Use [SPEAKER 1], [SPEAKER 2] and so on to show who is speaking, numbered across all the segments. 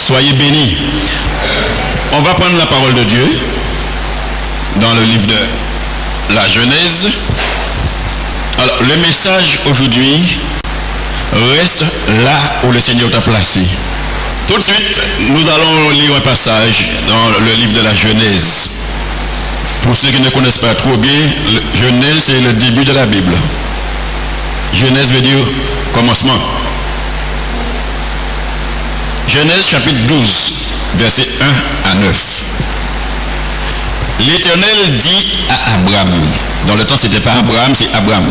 [SPEAKER 1] Soyez bénis. On va prendre la parole de Dieu dans le livre de la Genèse. Alors, le message aujourd'hui reste là où le Seigneur t'a placé. Tout de suite, nous allons lire un passage dans le livre de la Genèse. Pour ceux qui ne connaissent pas trop bien, Genèse, c'est le début de la Bible. Genèse veut dire commencement. Genèse chapitre 12, versets 1 à 9. L'Éternel dit à Abraham, dans le temps c'était pas Abraham, c'est Abraham,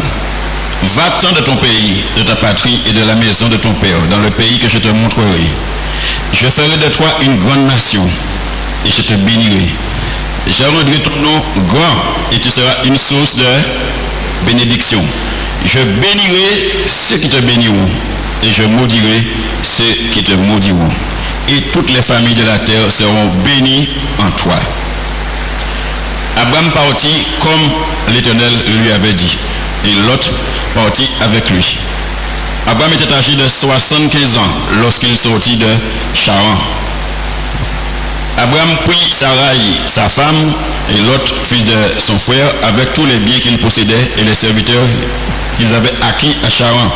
[SPEAKER 1] va-t'en de ton pays, de ta patrie et de la maison de ton père, dans le pays que je te montrerai. Je ferai de toi une grande nation et je te bénirai. Je rendrai ton nom grand et tu seras une source de bénédiction. Je bénirai ceux qui te béniront et je maudirai ceux qui te maudiront. Et toutes les familles de la terre seront bénies en toi. Abraham partit comme l'Éternel lui avait dit. Et Lot partit avec lui. Abraham était âgé de 75 ans lorsqu'il sortit de Charan. Abraham prit Sarai, sa femme, et Lot, fils de son frère, avec tous les biens qu'il possédait et les serviteurs qu'ils avaient acquis à Charan.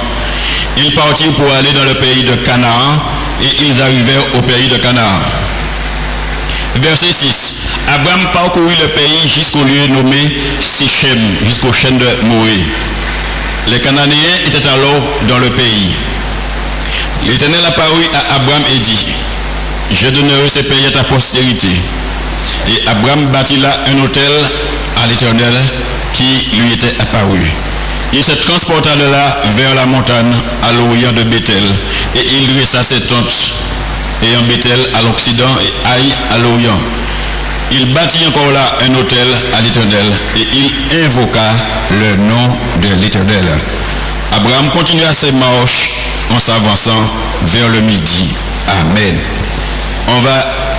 [SPEAKER 1] Ils partirent pour aller dans le pays de Canaan et ils arrivèrent au pays de Canaan. Verset 6. Abraham parcourut le pays jusqu'au lieu nommé Sichem, jusqu'au chêne de Morée. Les Cananéens étaient alors dans le pays. L'Éternel apparut à Abraham et dit, je donnerai ce pays à ta postérité. Et Abraham bâtit là un autel à l'Éternel qui lui était apparu. Il se transporta de là vers la montagne à l'orient de Bethel et il dressa ses tentes ayant Bethel à l'occident et Haï à l'orient. Il bâtit encore là un autel à l'Éternel et il invoqua le nom de l'Éternel. Abraham continua ses marches en s'avançant vers le midi. Amen. On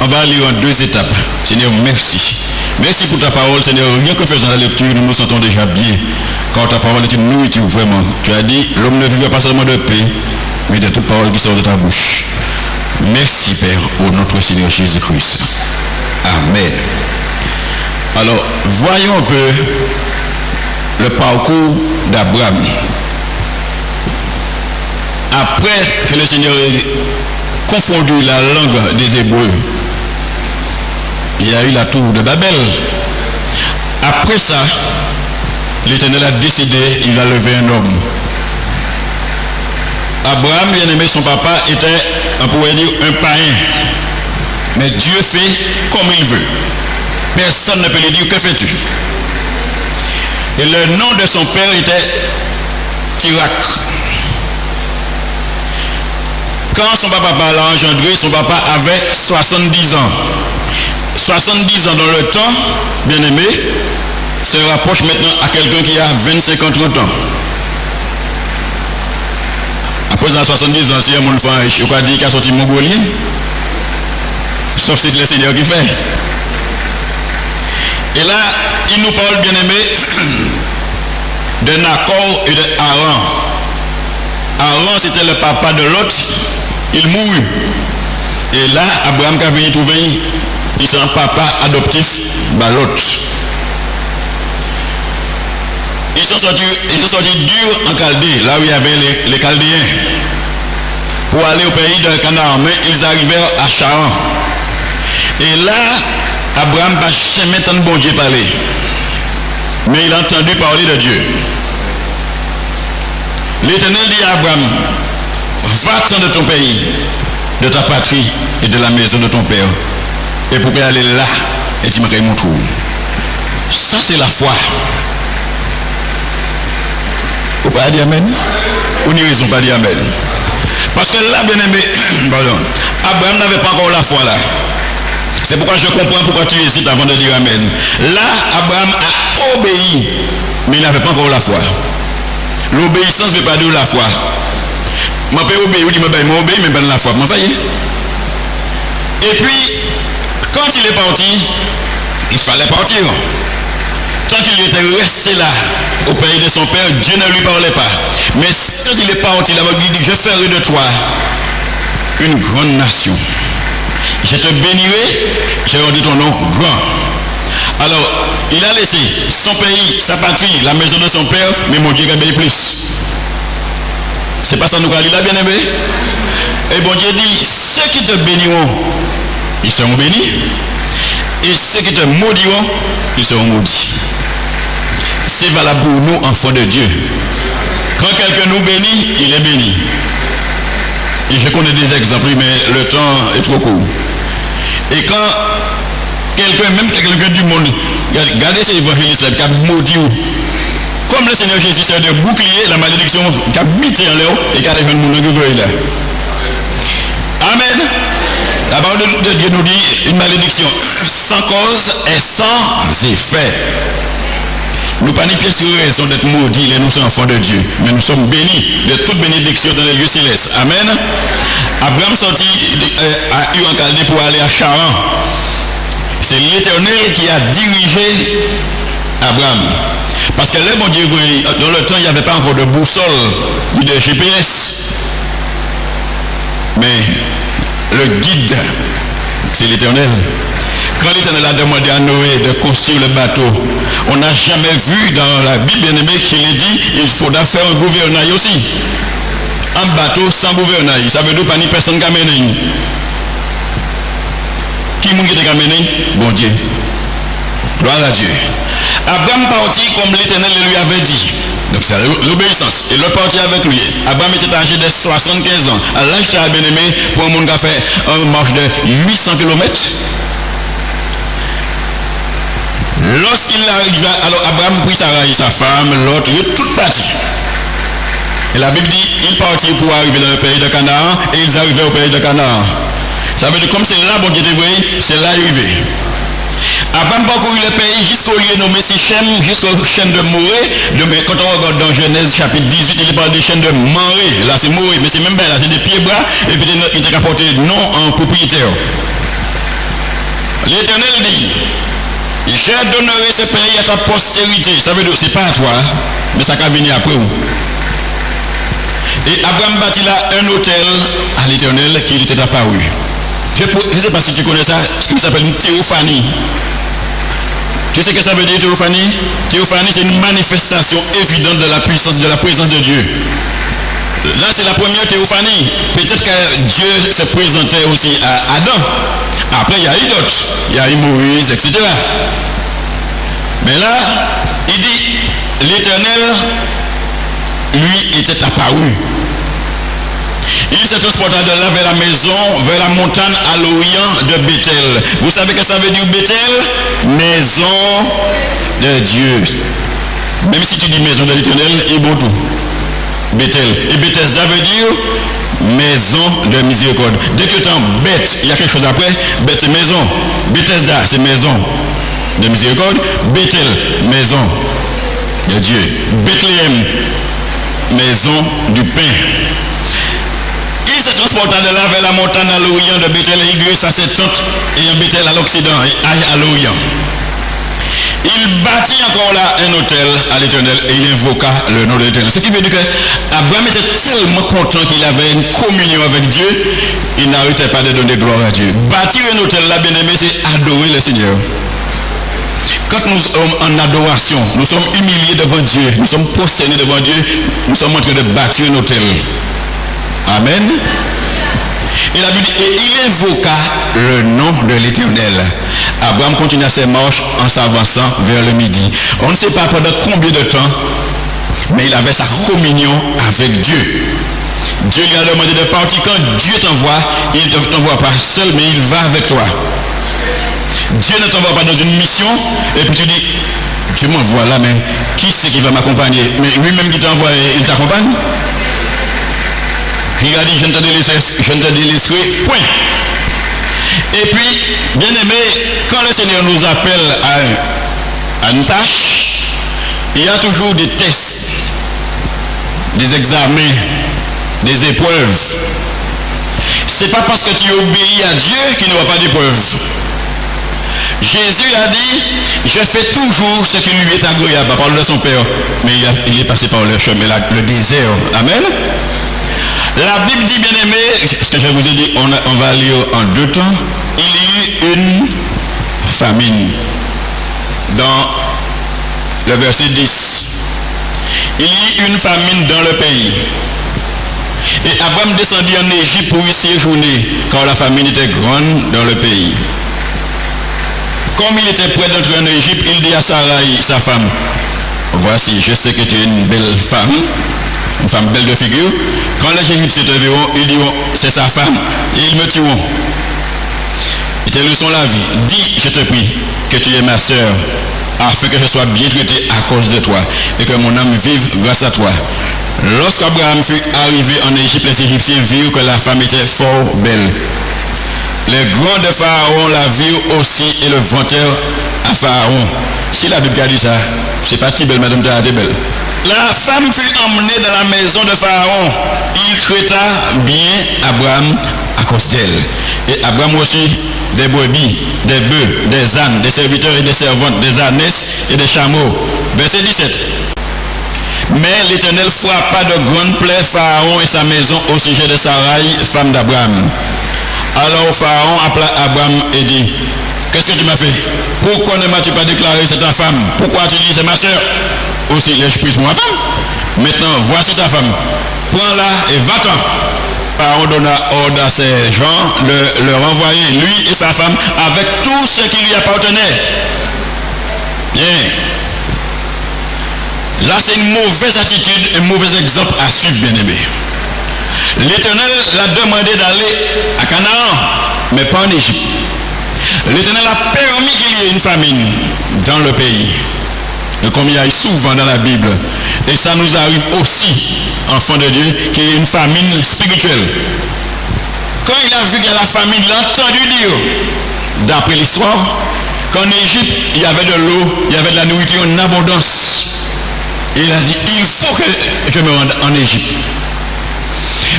[SPEAKER 1] va lire en deux étapes. Seigneur, merci. Merci pour ta parole, Seigneur. Rien que faisant la lecture, nous nous sentons déjà bien. Quand ta parole est une nourriture, vraiment. Tu as dit, l'homme ne vivra pas seulement de paix, mais de toute parole qui sort de ta bouche. Merci, Père, au nom de notre Seigneur Jésus-Christ. Amen. Alors, voyons un peu le parcours d'Abraham. Après que le Seigneur ait confondu la langue des Hébreux, il y a eu la tour de Babel. Après ça, l'Éternel a décidé, il va lever un homme. Abraham, bien aimé, son papa était, on pourrait dire, un païen. Mais Dieu fait comme il veut. Personne ne peut lui dire, que fais-tu? Et le nom de son père était Tirak. Quand son papa l'a engendré, son papa avait 70 ans. 70 ans dans le temps, bien aimé, se rapproche maintenant à quelqu'un qui a 25 ans, 30 ans. Après 70 ans, si un monde fait un riche, il va dire qu'il a sorti mongolien. Sauf si c'est le Seigneur qui fait. Et là, il nous parle, bien aimé, de Nacor et de Haran. Haran, c'était le papa de Lot. Il mourut. Et là, Abraham qui a venu trouver, il est un papa adoptif de Lot. Ils sont sortis durs en Chaldée, là où il y avait les Chaldéens, pour aller au pays de Canaan. Mais ils arrivèrent à Charan. Et là, Abraham n'a jamais entendu bon Dieu parler. Mais il a entendu parler de Dieu. L'Éternel dit à Abraham, va-t'en de ton pays, de ta patrie et de la maison de ton père. Et pour aller là, et tu m'as montré. Ça, c'est la foi. Vous pouvez dire Amen? Ou n'y raison pas dire Amen? Parce que là, bien aimé, pardon, Abraham n'avait pas encore la foi là. C'est pourquoi je comprends pourquoi tu hésites avant de dire Amen. Là, Abraham a obéi, mais il n'avait pas encore la foi. L'obéissance ne veut pas dire la foi. Moi, je peux obéir, je obéis, mais pas la foi. Et puis, quand il est parti, il fallait partir. Tant qu'il était resté là, au pays de son père, Dieu ne lui parlait pas. Mais quand il est parti, il a dit, je ferai de toi une grande nation. Je te bénirai, j'ai rendu ton nom grand. Alors, il a laissé son pays, sa patrie, la maison de son père, mais mon Dieu a béni plus. C'est pas ça nous allons là, bien aimé. Et bon Dieu dit, ceux qui te béniront, ils seront bénis. Et ceux qui te maudiront, ils seront maudits. C'est valable pour nous, enfants de Dieu. Quand quelqu'un nous bénit, il est béni. Et je connais des exemples, mais le temps est trop court. Et quand quelqu'un, même quelqu'un du monde, regardez ces évangélistes qui ont maudit, comme le Seigneur Jésus sert de bouclier, la malédiction qui a bité en l'air et qui a fait le monde là. Amen. La parole de Dieu nous dit une malédiction sans cause et sans effet. Nous pas ni pièce sur raison d'être maudits, nous sommes enfants de Dieu, mais nous sommes bénis de toute bénédiction dans les lieux célestes. Amen. Abraham sorti a eu un calé pour aller à Charan. C'est l'Éternel qui a dirigé Abraham. Parce que là, mon Dieu, dans le temps, il n'y avait pas encore de boussole ni de GPS. Mais le guide, c'est l'Éternel. Quand l'Éternel a demandé à Noé de construire le bateau, on n'a jamais vu dans la Bible, bien aimé, qu'il est dit il faudra faire un gouvernail aussi. Un bateau sans gouvernail, ça veut dire pas ni personne qui a mené. Qui m'a mené? Bon Dieu. Gloire à Dieu. Abraham partit comme l'Éternel lui avait dit. Donc c'est l'obéissance. Et l'autre partit avec lui. Abraham était âgé de 75 ans. À l'âge de bien aimé, pour un monde qui a fait une marche de 800 km. Lorsqu'il arriva, alors Abraham prit Sarah, sa femme, l'autre, il est tout parti. Et la Bible dit, ils partirent pour arriver dans le pays de Canaan, et ils arrivaient au pays de Canaan. Ça veut dire comme c'est là, bon Dieu te voyait, c'est là arrivé. Abraham parcourut le pays jusqu'au lieu nommé Sichem, jusqu'au chêne de Morée. Quand on regarde dans Genèse chapitre 18, il parle du chêne de Morée. Là c'est Morée, mais c'est même pas là, c'est des pieds-bras, et puis il t'a apporté nom en propriétaire. L'Éternel dit, je donnerai ce pays à ta postérité. Ça veut dire, c'est pas à toi, mais ça va venir après vous. Et Abraham bâtit là un hôtel à l'Éternel qui lui était apparu. Je ne sais pas si tu connais ça, il s'appelle une théophanie. Tu sais ce que ça veut dire théophanie? Théophanie, c'est une manifestation évidente de la puissance, de la présence de Dieu. Là, c'est la première théophanie. Peut-être que Dieu se présentait aussi à Adam. Après, il y a eu d'autres. Il y a eu Moïse, etc. Mais là, il dit, l'Éternel, lui, était apparu. Il se transporta de là vers la maison, vers la montagne à l'Orient de Bethel. Vous savez que ça veut dire Bethel? Maison de Dieu. Même si tu dis maison de l'Éternel, il est beau tout. Bethel. Et Bethesda veut dire maison de miséricorde. Dès que tu es en bête, il y a quelque chose après. Bête c'est maison. Bethesda c'est maison de miséricorde. Bethel, maison de Dieu. Bethléem, maison du pain. Il se transporta de là vers la montagne à l'Orient de Bethel et il sa ses tentes et un Bethel à l'Occident et à l'Orient. Il bâtit encore là un hôtel à l'Éternel et il invoqua le nom de l'Éternel. Ce qui veut dire que Abraham était tellement content qu'il avait une communion avec Dieu, il n'arrêtait pas de donner gloire à Dieu. Bâtir un hôtel là, bien aimé, c'est adorer le Seigneur. Quand nous sommes en adoration, nous sommes humiliés devant Dieu, nous sommes prosternés devant Dieu, nous sommes en train de bâtir un hôtel. Amen. Et la Bible dit, et il invoqua le nom de l'Éternel. Abraham continua ses marches en s'avançant vers le midi. On ne sait pas pendant combien de temps, mais il avait sa communion avec Dieu. Dieu lui a demandé de partir. Quand Dieu t'envoie, il ne t'envoie pas seul, mais il va avec toi. Dieu ne t'envoie pas dans une mission, et puis tu dis, Dieu m'envoie là, mais qui c'est qui va m'accompagner? Mais lui-même qui t'envoie, il t'accompagne? Il a dit, je ne te délaisserai point. Et puis, bien aimé, quand le Seigneur nous appelle à une tâche, il y a toujours des tests, des examens, des épreuves. C'est pas parce que tu obéis à Dieu qu'il n'y aura pas d'épreuve. Jésus a dit, je fais toujours ce qui lui est agréable, à parler de son Père. Mais il est passé par le chemin, le désert. Amen. La Bible dit, bien aimé, ce que je vous ai dit, on va lire en deux temps. il y eut une famine. Dans le verset 10, il y eut une famine dans le pays. Et Abraham descendit en Égypte pour y séjourner, car la famine était grande dans le pays. Comme il était prêt d'entrer en Égypte, il dit à Sarai, sa femme, voici, je sais que tu es une belle femme belle de figure. Quand les Égyptiens te verront, ils diront, c'est sa femme, et ils me tueront. Et telles sont la vie. Dis, je te prie, que tu es ma sœur, afin que je sois bien traité à cause de toi, et que mon âme vive grâce à toi. Lorsqu'Abraham fut arrivé en Égypte, les Égyptiens virent que la femme était fort belle. Les grands de Pharaon la virent aussi et le vantèrent à Pharaon. Si la Bible a dit ça, c'est pas si belle, madame, t'as été belle. La femme fut emmenée dans la maison de Pharaon. Il traita bien Abraham à cause d'elle. Et Abraham reçut des brebis, des bœufs, des ânes, des serviteurs et des servantes, des ânesses et des chameaux. Verset 17. Mais l'Éternel frappa de grandes plaies Pharaon et sa maison au sujet de Sarai, femme d'Abraham. Alors Pharaon appela Abraham et dit, qu'est-ce que tu m'as fait? Pourquoi ne m'as-tu pas déclaré c'est ta femme? Pourquoi as-tu dit c'est ma soeur? Aussi l'ai-je prise pour ma femme? Maintenant, voici ta femme. Prends-la et va-t'en. Pharaon donna ordre à ses gens de le renvoyer, lui et sa femme, avec tout ce qui lui appartenait. Bien. Là, c'est une mauvaise attitude, un mauvais exemple à suivre, bien-aimé. L'Éternel l'a demandé d'aller à Canaan, mais pas en Égypte. L'Éternel a permis qu'il y ait une famine dans le pays. Et comme il y a souvent dans la Bible, et ça nous arrive aussi, enfants de Dieu, qu'il y ait une famine spirituelle. Quand il a vu qu'il y a la famine, il a entendu dire, d'après l'histoire, qu'en Égypte, il y avait de l'eau, il y avait de la nourriture en abondance. Et il a dit, il faut que je me rende en Égypte.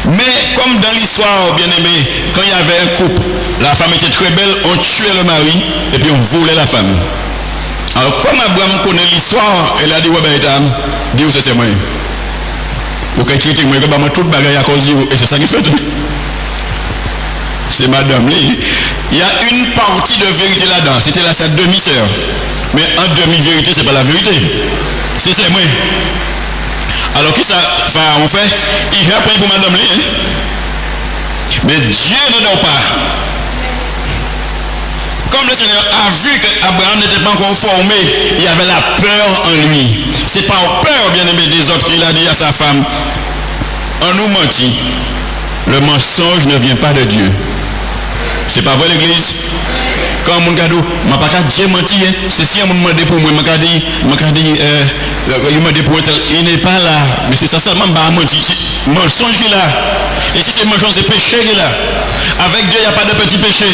[SPEAKER 1] Mais comme dans l'histoire, bien aimé, quand il y avait un couple, la femme était très belle, on tuait le mari et puis on volait la femme. Alors comme Abraham connaît l'histoire, il a dit, ouais ben dis où c'est moi. Vous pouvez critiquer moi, moi toute bagaille à cause de vous, et c'est ça qui fait. C'est madame Lee. Il y a une partie de vérité là-dedans, c'était là sa demi-sœur. Mais en demi-vérité, c'est pas la vérité. C'est moi. Alors qui ça Pharaon fait? Il a pris pour madame Lee. Hein? Mais Dieu ne dort pas. Comme le Seigneur a vu qu'Abraham n'était pas encore formé, il y avait la peur en lui. C'est par peur, bien aimé, des autres qu'il a dit à sa femme, on nous mentit. Le mensonge ne vient pas de Dieu. C'est pas vrai l'église? Quand mon cadeau, ma pas Dieu menti, c'est si on me demande pour moi, il n'est pas là, mais c'est ça seulement menti, mensonge qu'il a. Et si c'est mensonge, c'est péché qu'il a. Avec Dieu, il n'y a pas de petit péché.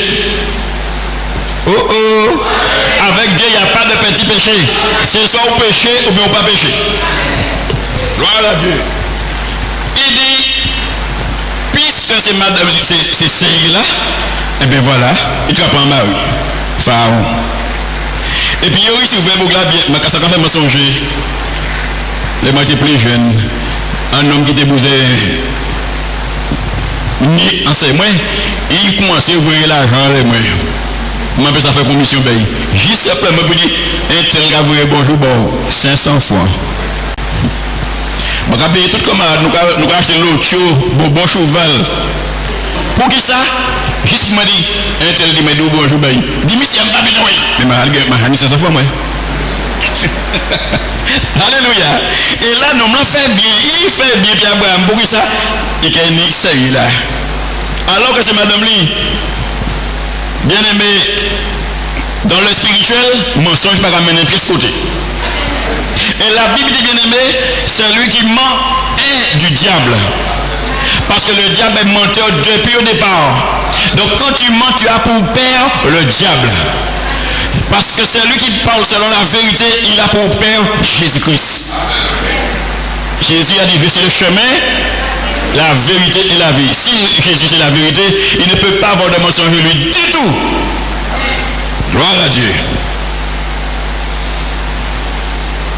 [SPEAKER 1] Oh oh! Avec Dieu, il n'y a pas de petit péché. C'est soit au péché ou bien au pas péché. Gloire à Dieu. Il dit, puisque c'est madame, c'est celle-là, et bien voilà, il te prend mari, Pharaon. Et puis il y a aussi ouvert beaucoup bien, mais quand ça quand même songer, les moitiés plus jeunes, un homme qui était bousé, ni en ces mois, il commençait à ouvrir l'argent les mois. Moi, ça fait commission pays. Juste simplement pour dire, un tel a voué bonjour, bon, 500 francs. Je vais payer tout comme nous allons acheter l'autre, bon cheval. Pour qui ça? Juste pour me dire, un tel dit, mais d'où bonjour, pays. Dis-moi si je n'ai pas besoin. Mais ma 500 fois, moi. Alléluia. Et là, nous m'en fait bien. Il fait bien, puis Abraham, pour qui ça? Il y a une série là. Alors que c'est madame Lee. Bien aimé, dans le spirituel, mensonge pas ramener pièce côté. Et la Bible dit, bien aimé, celui qui ment est du diable. Parce que le diable est menteur depuis au départ. Donc quand tu mens, tu as pour père le diable. Parce que celui qui parle selon la vérité, il a pour père Jésus-Christ. Jésus a dit, je suis le chemin, la vérité et la vie. Si Jésus est la vérité, il ne peut pas avoir de mensonge de lui du tout. Gloire à Dieu.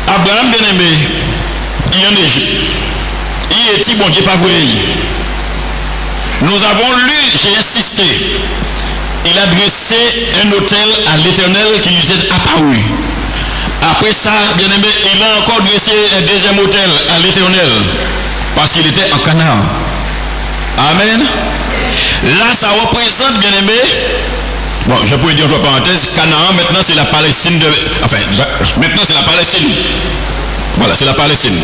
[SPEAKER 1] Abraham bien aimé, il y en Égypte. Il est bon Dieu pas vrai. Nous avons lu, j'ai insisté. il a dressé un autel à l'Éternel qui lui était apparu. Après ça, bien aimé, il a encore dressé un deuxième autel à l'Éternel parce qu'il était en Canaan. Amen. Là, ça représente, bien aimé, bon, je pourrais dire entre parenthèses, Canaan, maintenant c'est la Palestine maintenant c'est la Palestine. Voilà, c'est la Palestine.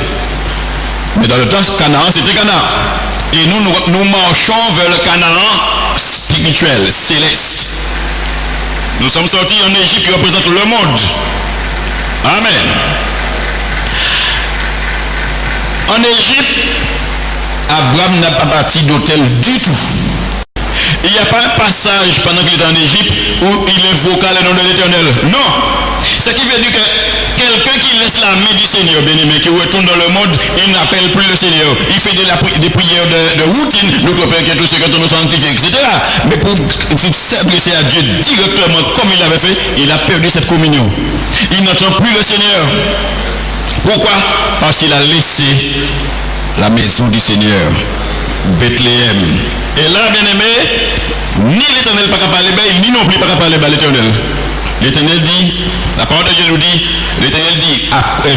[SPEAKER 1] Mais dans le temps, Canaan, c'était Canaan. Et nous marchons vers le Canaan spirituel, céleste. Nous sommes sortis en Égypte qui représente le monde. Amen. En Égypte, Abraham n'a pas bâti d'hôtel du tout. Il n'y a pas un passage pendant qu'il était en Égypte où il invoqua le nom de l'Éternel. Non. Ce qui veut dire que quelqu'un qui laisse la main du Seigneur, bien-aimé, qui retourne dans le monde, il n'appelle plus le Seigneur. Il fait des prières de routine, notre Père qui est tout ce que nous sanctifié, etc. Mais pour s'adresser à Dieu directement comme il l'avait fait, il a perdu cette communion. Il n'entend plus le Seigneur. Pourquoi? Parce qu'il a laissé la maison du Seigneur, Bethléem. Et là, bien aimé, ni l'Éternel pas capable de parler, ni non plus pas capable de parler l'Éternel. L'Éternel dit, la parole de Dieu nous dit, l'Éternel dit,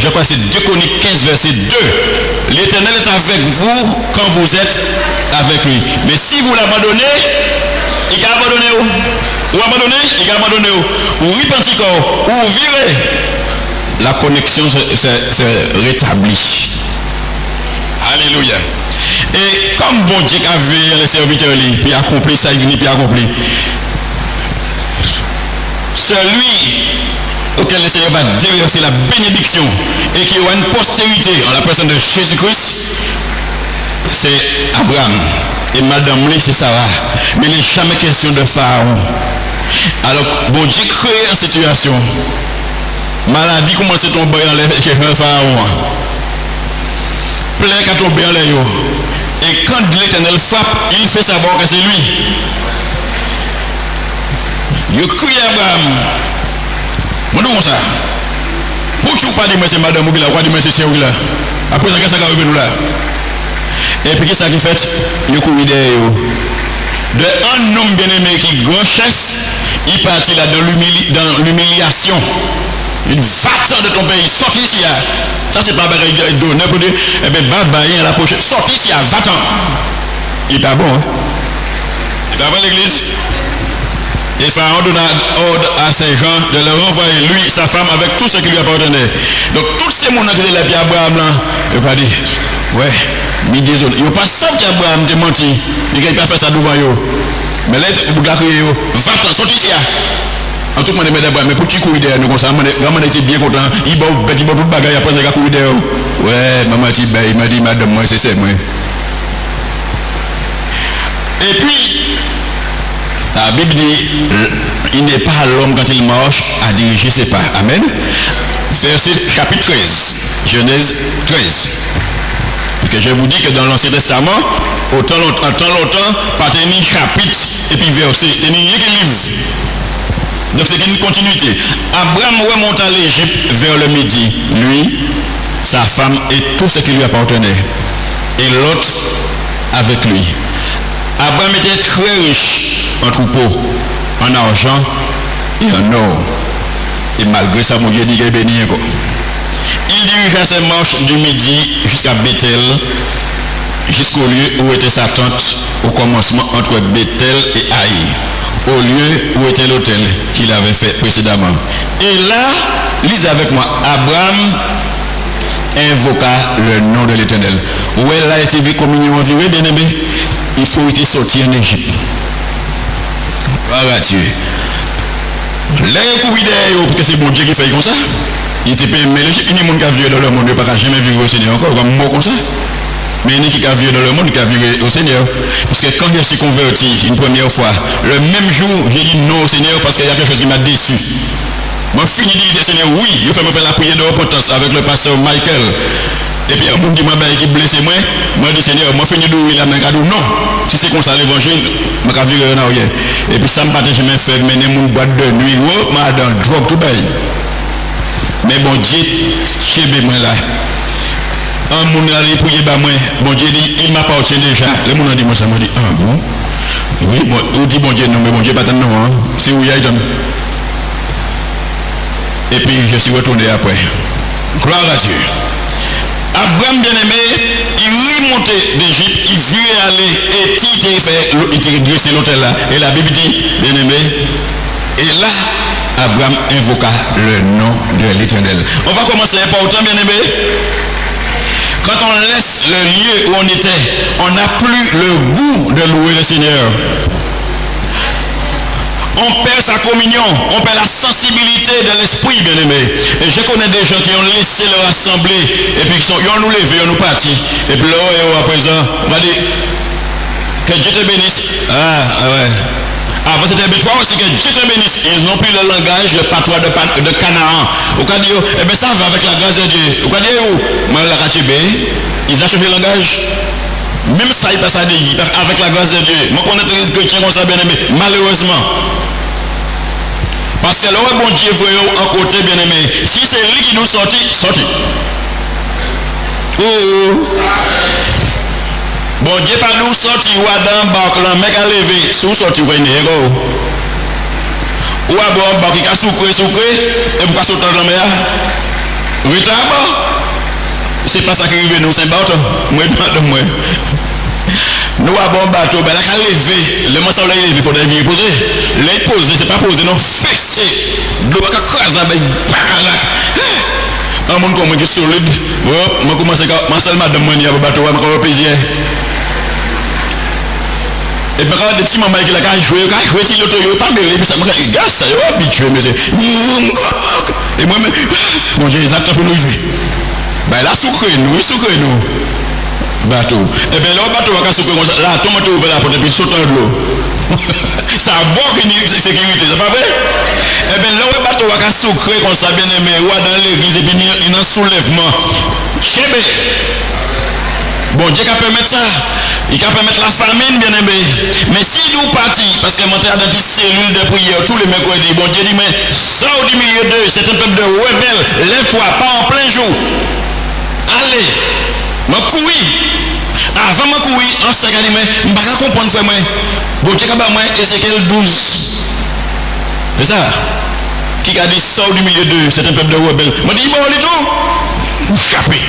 [SPEAKER 1] je crois que c'est 2 Chroniques 15, verset 2. L'Éternel est avec vous quand vous êtes avec lui. Mais si vous l'abandonnez, il va abandonner où? Ou abandonner, il va abandonner où? Ou repentir ou virer. La connexion s'est rétablie. Alléluia. Et comme bon Dieu a vu les serviteurs, puis accompli ça, il puis accompli. Celui auquel le Seigneur va déverser la bénédiction et qui aura une postérité en la personne de Jésus-Christ, c'est Abraham. Et madame lui, c'est Sarah. Mais il n'est jamais question de Pharaon. Alors, bon Dieu crée une situation. Maladie commence à tomber dans les Pharaon. Plaie qui a tombé en l'air. Et quand l'Éternel frappe, il fait savoir que c'est lui. Il crie à Abraham. Moi, je dis ça. Pourquoi tu ne pas dire que c'est madame ou pourquoi tu dis que c'est Chérie là? Après, ça va arriver là. Et puis, qu'est-ce qu'il fait? Il court derrière. De un homme bien-aimé qui est grand chef, il partit là dans l'humiliation. Il va-t'en de ton pays, sorti ici. Ça, c'est pas pareil de donner pour dire, eh bien, babaye à la prochaine. Sorti ici, va-t'en. Il n'est pas bon, hein? Il n'est pas bon l'église. Et Pharaon donna ordre à ces gens de leur renvoyer lui, sa femme, avec tout ce qui lui appartenait. Donc, tous ces gens qui étaient là, puis Abraham, là, il va dire, ouais, mais désolé. Il n'y a pas ça qu'Abraham t'a menti. Il n'a pas fait ça devant eux. Mais là, il a crié, va-t'en, sorti ici. En tout cas, mais pour qui courir derrière nous comme ça, maman était bien content. Il va tout le bagage après il a courir derrière. Ouais, maman il m'a dit, madame, moi, c'est moi. Et puis, la Bible dit, il n'est pas à l'homme quand il marche à diriger ses pas. Amen. Verset chapitre 13, Genèse 13. Parce que je vous dis que dans l'Ancien Testament, autant longtemps, pas tenir chapitre et puis verset, tenir rien que livre. Donc c'est une continuité. Abraham remonte à l'Égypte vers le midi, lui, sa femme et tout ce qui lui appartenait. Et Lot avec lui. Abraham était très riche en troupeaux, en argent et en or. Et malgré ça, mon Dieu dit qu'il est béni. Il dirigea ses marches du midi jusqu'à Bethel, jusqu'au lieu où était sa tente au commencement entre Bethel et Haï, au lieu où était l'autel qu'il avait fait précédemment. Et là, lisez avec moi, Abraham invoqua le nom de l'Éternel. Où elle a été vu communion envirée, bien aimé, il faut être sorti en Égypte. Voilà Dieu. Les coups vidéo, parce que c'est bon Dieu qui fait comme ça. Il était payé, mais l'Égypte, il y a des gens qui vivent dans le monde, il n'y a pas jamais vu au Seigneur encore, comme moi comme ça. Mais il y a qui vivent dans le monde, qui vivent au Seigneur. Parce que quand je suis converti une première fois, le même jour, j'ai dit non au Seigneur parce qu'il y a quelque chose qui m'a déçu. Moi, fini de dire, Seigneur, oui, il faut me faire la prière de repentance avec le pasteur Michael. Et puis, un monde qui m'a qui blessé, moi, je dis, Seigneur, moi, fini de la main, non. Si c'est comme ça l'évangile, je vais vivre en arrière. Et puis, ça me partage jamais fait, mais les gens boîte de nuit, oh, madame, drogue, tout bail. Mais bon Dieu, chez moi là. Un monde allé prier, moi, bon Dieu dit, il m'appartient déjà. Les gens ont dit, moi, ça m'a dit, ah bon? Oui, bon, on dit bon Dieu, non, mais bon Dieu, pas tant non, hein. C'est où il y a été. Et puis je suis retourné après. Gloire à Dieu. Abraham bien-aimé, il remontait d'Égypte, il vit aller et il dressé l'hôtel là. Et la Bible dit, bien-aimé, et là, Abraham invoqua le nom de l'Éternel. On va commencer important, bien-aimé. Quand on laisse le lieu où on était, on n'a plus le goût de louer le Seigneur. On perd sa communion, on perd la sensibilité de l'esprit, bien-aimé. Et je connais des gens qui ont laissé leur assemblée et puis ils ont nous levé, ils ont nous parti. Et puis là, à présent, on va dire que Dieu te bénisse. Ah ouais. Avant c'était toi aussi que Dieu te bénisse. Ils n'ont plus le langage, le patois de Canaan. Au cas dire, eh bien ça va avec la grâce de Dieu. Au cas dire où moi la ratibé, ils ont changé le langage. Même ça, il passe à dire, avec la grâce de Dieu. Moi, je connais des chrétiens comme ça, bien aimé, malheureusement. Parce que le bon Dieu veut un côté, bien aimé. Si c'est lui qui nous sortit, sorti. Bon Dieu pas nous sorti, ou Adam, barque, le mec a levé, sous sorti, ou un héros. Ou à bon, barque, il a soucré, et vous cassez autant de la mer. Retard, c'est pas ça qui arrive nous, c'est un bateau. Moi, moi. Nous avons un bateau, ben là, qu'à lever, le monstre l'a levé, il faut les poser. Les poser, c'est pas poser, non, fesser. L'eau va craser avec bacalac. Un monde comme moi qui est solide, moi commence à ma seule madame, moi, il y a un bateau, je vais me payer. Et bien, quand des petits mamans qui l'ont joué, il n'a pas mêlé, puis ça me dit, gars, ça y est habitué, mais c'est. Et moi, mon Dieu, ils attendent pour nous vivre. Ben là, soucré nous. Bateau. Et bien là, le bateau va soucrer comme ça. Là, tout le monde ouvre la porte et puis saute dans l'eau. Ça a bon une sécurité, c'est pas vrai? Et bien là, le bateau va soucrer comme ça, bien aimé, ou dans l'église, et puis il y a un soulèvement. Chébé. Bon, Dieu peut permettre ça. Il peut permettre la famine, bien aimé. Mais si nous partons, parce que mon dans des cellules de prière tous les mercredis, bon Dieu dit, mais sors du milieu d'eux, c'est un peuple de rebelles, lève-toi, pas en plein jour. Allez, ma couille. Avant ma couille, on s'est dit, mais je ne peux pas comprendre, frère, moi. Bon Dieu, moi, Ézéchiel 12. C'est ça. Qui a dit, sors du milieu d'eux, c'est un peuple de rebelles. Je dis, bon, du tout. Vous chappez.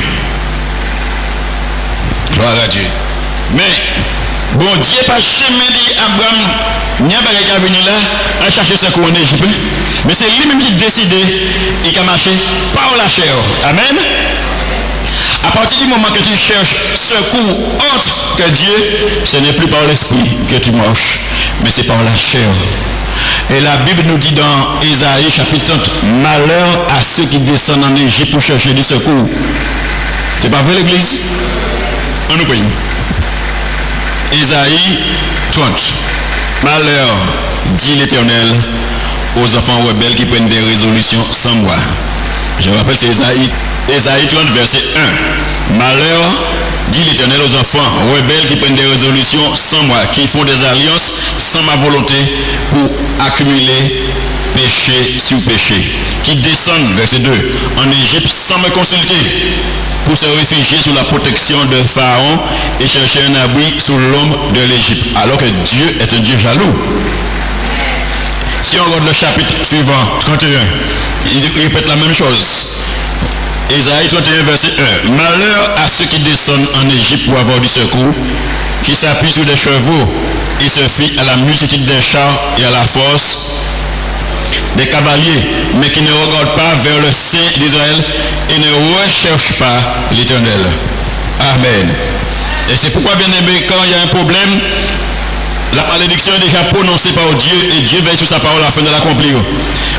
[SPEAKER 1] Gloire à Dieu. Mais, bon Dieu pas jamais dit à Abraham, il n'y a pas qu'à venir là, à chercher ce coup en Égypte. Mais c'est lui-même qui décide, il a marché par la chair. Amen. À partir du moment que tu cherches secours autre que Dieu, ce n'est plus par l'esprit que tu marches, mais c'est par la chair. Et la Bible nous dit dans Ésaïe chapitre 30, malheur à ceux qui descendent en Égypte pour chercher du secours. C'est pas vrai l'église? On nous paye. Ésaïe 30. Malheur, dit l'Éternel, aux enfants rebelles qui prennent des résolutions sans moi. Je rappelle, c'est Ésaïe 30, verset 1. Malheur, dit l'Éternel, aux enfants rebelles qui prennent des résolutions sans moi, qui font des alliances sans ma volonté pour accumuler péché sur péché, qui descendent, verset 2, en Égypte sans me consulter, pour se réfugier sous la protection de Pharaon et chercher un abri sous l'ombre de l'Égypte, alors que Dieu est un Dieu jaloux. Si on regarde le chapitre suivant, 31, il répète la même chose. Ésaïe 31, verset 1. Malheur à ceux qui descendent en Égypte pour avoir du secours, qui s'appuient sur des chevaux et se fient à la multitude des chars et à la force des cavaliers, mais qui ne regardent pas vers le Saint d'Israël et ne recherchent pas l'Éternel. Amen. Et c'est pourquoi, bien aimé, quand il y a un problème, la malédiction est déjà prononcée par Dieu et Dieu veille sur sa parole afin de l'accomplir.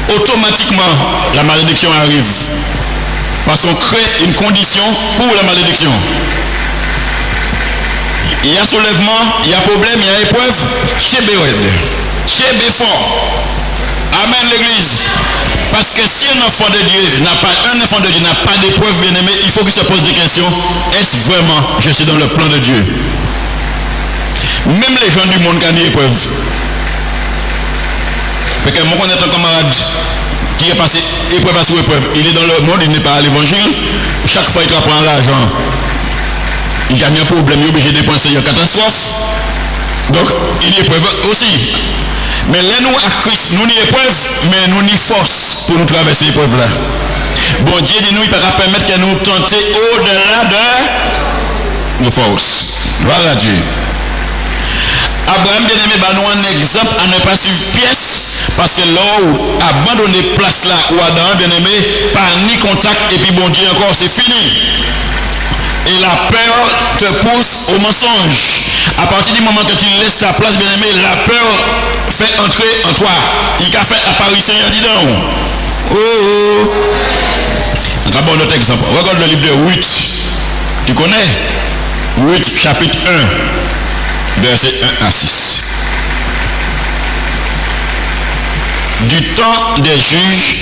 [SPEAKER 1] Automatiquement, la malédiction arrive. Parce qu'on crée une condition pour la malédiction. Il y a soulèvement, il y a problème, il y a épreuve. Chez Béred, chez Béfort. Amen l'église. Parce que si un enfant de Dieu n'a pas d'épreuve, bien aimé, il faut qu'il se pose des questions. Est-ce vraiment je suis dans le plan de Dieu? Même les gens du monde qui ont des épreuves. Parce que moi connais un camarade qui est passé épreuve sur épreuve. Il est dans le monde, il n'est pas à l'évangile. Chaque fois il prend l'argent. Il gagne un problème, il est obligé de dépenser, il y a une catastrophe. Donc, il y a épreuve aussi. Mais là, nous, à Christ, nous n'y épreuve, mais nous n'y force pour nous traverser l'épreuve là. Bon Dieu dit nous, il ne peut pas permettre que nous tenter au-delà de nos forces. Voilà Dieu. Abraham bien aimé, nous un exemple à ne pas suivre pièce, parce que là où abandonner place là, où Adam bien aimé, pas ni contact, et puis bon Dieu encore, c'est fini. Et la peur te pousse au mensonge. À partir du moment que tu laisses ta place, bien aimé, la peur fait entrer en toi. Il a fait apparition, il a dit non. Oh. D'abord notre exemple. Regarde le livre de Ruth. Tu connais? Ruth chapitre 1, verset 1 à 6. Du temps des juges,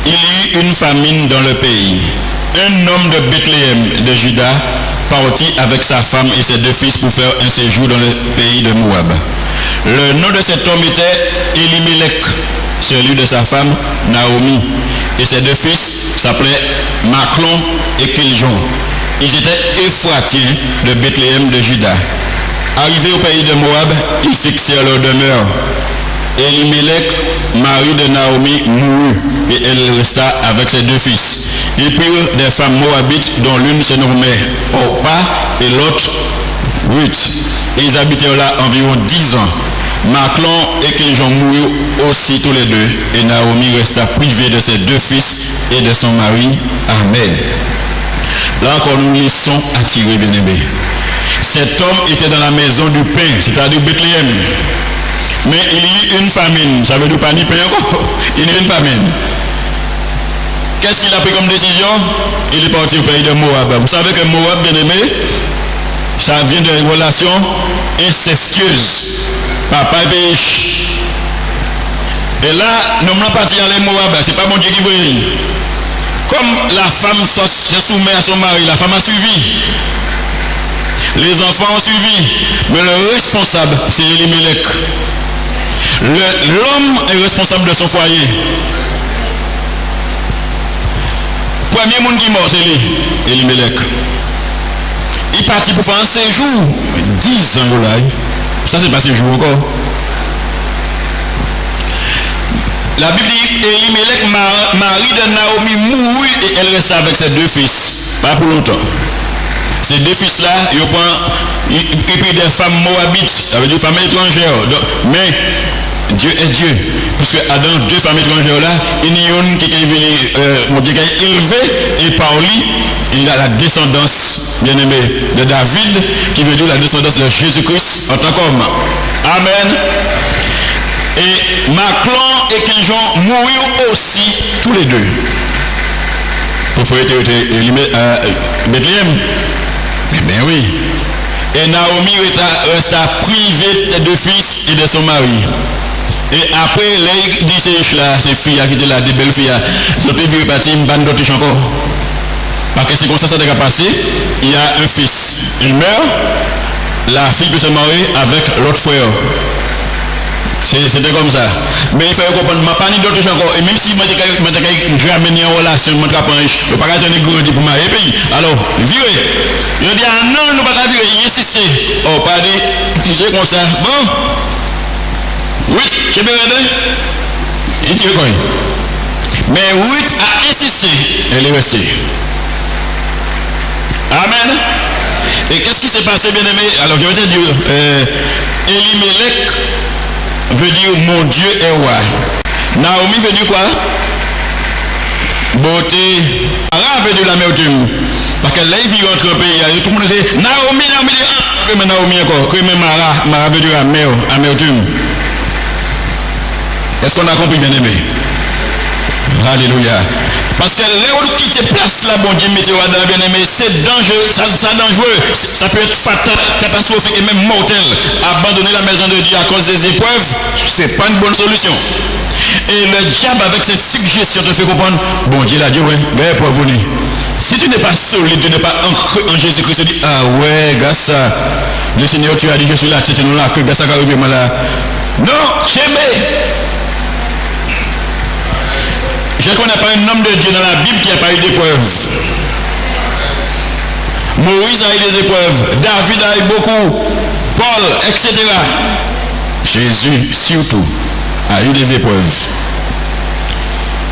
[SPEAKER 1] il y eut une famine dans le pays. Un homme de Bethléem de Juda partit avec sa femme et ses deux fils pour faire un séjour dans le pays de Moab. Le nom de cet homme était Elimelech, celui de sa femme Naomi, et ses deux fils s'appelaient Maclon et Kiljon. Ils étaient Éphratiens de Bethléem de Juda. Arrivés au pays de Moab, ils fixèrent leur demeure. Elimelech, mari de Naomi, mourut et elle resta avec ses deux fils. Ils prirent des femmes moabites dont l'une se nommait Orpa et l'autre Ruth. Et ils habitèrent là environ 10 ans. Maclon et Kiljon moururent aussi tous les deux. Et Naomi resta privée de ses deux fils et de son mari. Amen. Là encore nous laissons attirer, bien-aimés. Cet homme était dans la maison du pain, c'est-à-dire Bethléem. Mais il y eut une famine. Ça veut dire pas ni pain encore. Il y a eu une famine. Qu'est-ce qu'il a pris comme décision? Il est parti au pays de Moab. Vous savez que Moab, bien aimé, ça vient d'une relation incestueuse. Papa et péché. Et là, nous sommes partis aller Moab. C'est pas mon Dieu qui veut. Comme la femme se soumet à son mari, la femme a suivi. Les enfants ont suivi. Mais le responsable, c'est Elimelech. L'homme est responsable de son foyer. Premier monde qui est mort, c'est lui, Elimelech. Il partit pour faire un séjour. 10 ans là. Ça, c'est pas séjour encore. La Bible dit Elimelech, mari de Naomi, mourut et elle resta avec ses deux fils. Pas pour longtemps. Ces deux fils-là, ils prirent des femmes moabites, ça veut dire femmes étrangères. Donc, mais Dieu est Dieu. Parce que Adam, deux femmes étrangères là, il y a une qui est venue élevée et par lui, il a la descendance, bien aimé, de David, qui veut dire la descendance de Jésus-Christ en tant qu'homme. Amen. Et Maclon et Kiljon moururent aussi tous les deux. Pour faire Bethléem. Eh bien oui. Et Naomi resta privée de ses deux fils et de son mari. Et après, les dit ces filles qui étaient là, des belles filles, ils ont pu repartir une bande d'autres encore. Parce que c'est comme ça que ça a passé. Il y a un fils. Il meurt. La fille peut se marier avec l'autre frère. C'était comme ça. Mais il faut comprendre, je pas ni d'autres encore. Et même si je vais amener en relation, je ne vais pas grandir pour marier pays. Alors, virez. Il dit, ah non, nous ne pouvons pas virer. Il insiste. Oh, pas dit, c'est comme ça. Bon. Oui, je peux aider. Il dit quoi? Mais Ruth a insisté. Elle est restée. Amen. Et qu'est-ce qui s'est passé, bien aimé? Alors, je vais te dire, Elimelech veut dire mon Dieu est roi. Naomi veut dire quoi? Beauté. Ara veut dire la l'amertume. Parce que là, il vit entre pays. Tout le monde dit Naomi, Naomi dit ah, mais Naomi encore. Que même Mara veut dire amertume. Est-ce qu'on a compris, bien aimé? Alléluia. Parce que là où quitter place là, bon Dieu, mettez là, bien aimé, c'est dangereux, ça dangereux, ça peut être fatal, catastrophique et même mortel. Abandonner la maison de Dieu à cause des épreuves, c'est pas une bonne solution. Et le diable avec ses suggestions te fait comprendre, bon Dieu l'a dit, ouais, mais pour venir. Si tu n'es pas solide, tu n'es pas ancré en Jésus-Christ, tu dis, ah ouais, gars ça, le Seigneur tu as dit, je suis là, tu es là, que gars ça arrive là. Non, chémé. Je ne connais pas un homme de Dieu dans la Bible qui n'a pas eu d'épreuves. Moïse a eu des épreuves. David a eu beaucoup. Paul, etc. Jésus, surtout, a eu des épreuves.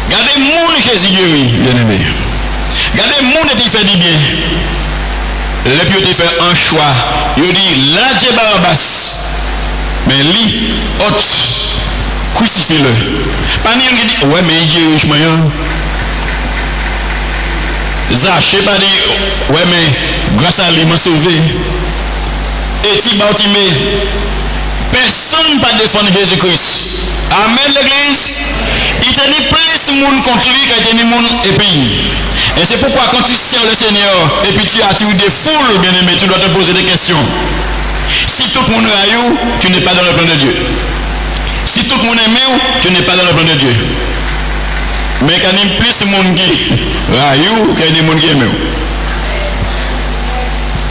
[SPEAKER 1] Regardez mon Jésus guéri, bien aimé. Regardez mon qui fait du bien. Le pied fait un choix. Il dit, là, Dieu Barabbas. Mais lui, hôte, crucifie-le. Pas ni qui dit, ouais, mais il dit riche moyen. Zaché pas dit, ouais, mais grâce à lui, m'a sauvé. Et Tibartimé, personne ne peut défendre Jésus-Christ. Amen, l'église. Il t'a dit plus de monde contre lui qu'il t'a dit monde et pays. Et c'est pourquoi quand tu sers le Seigneur et puis tu attires des foules, bien aimé, tu dois te poser des questions. Si tout le monde raille, tu n'es pas dans le plan de Dieu. Si tout le monde aime, tu n'es pas dans le plan de Dieu. Mais quand il y a plus de monde qui raille, qu'il y a des gens qui aiment.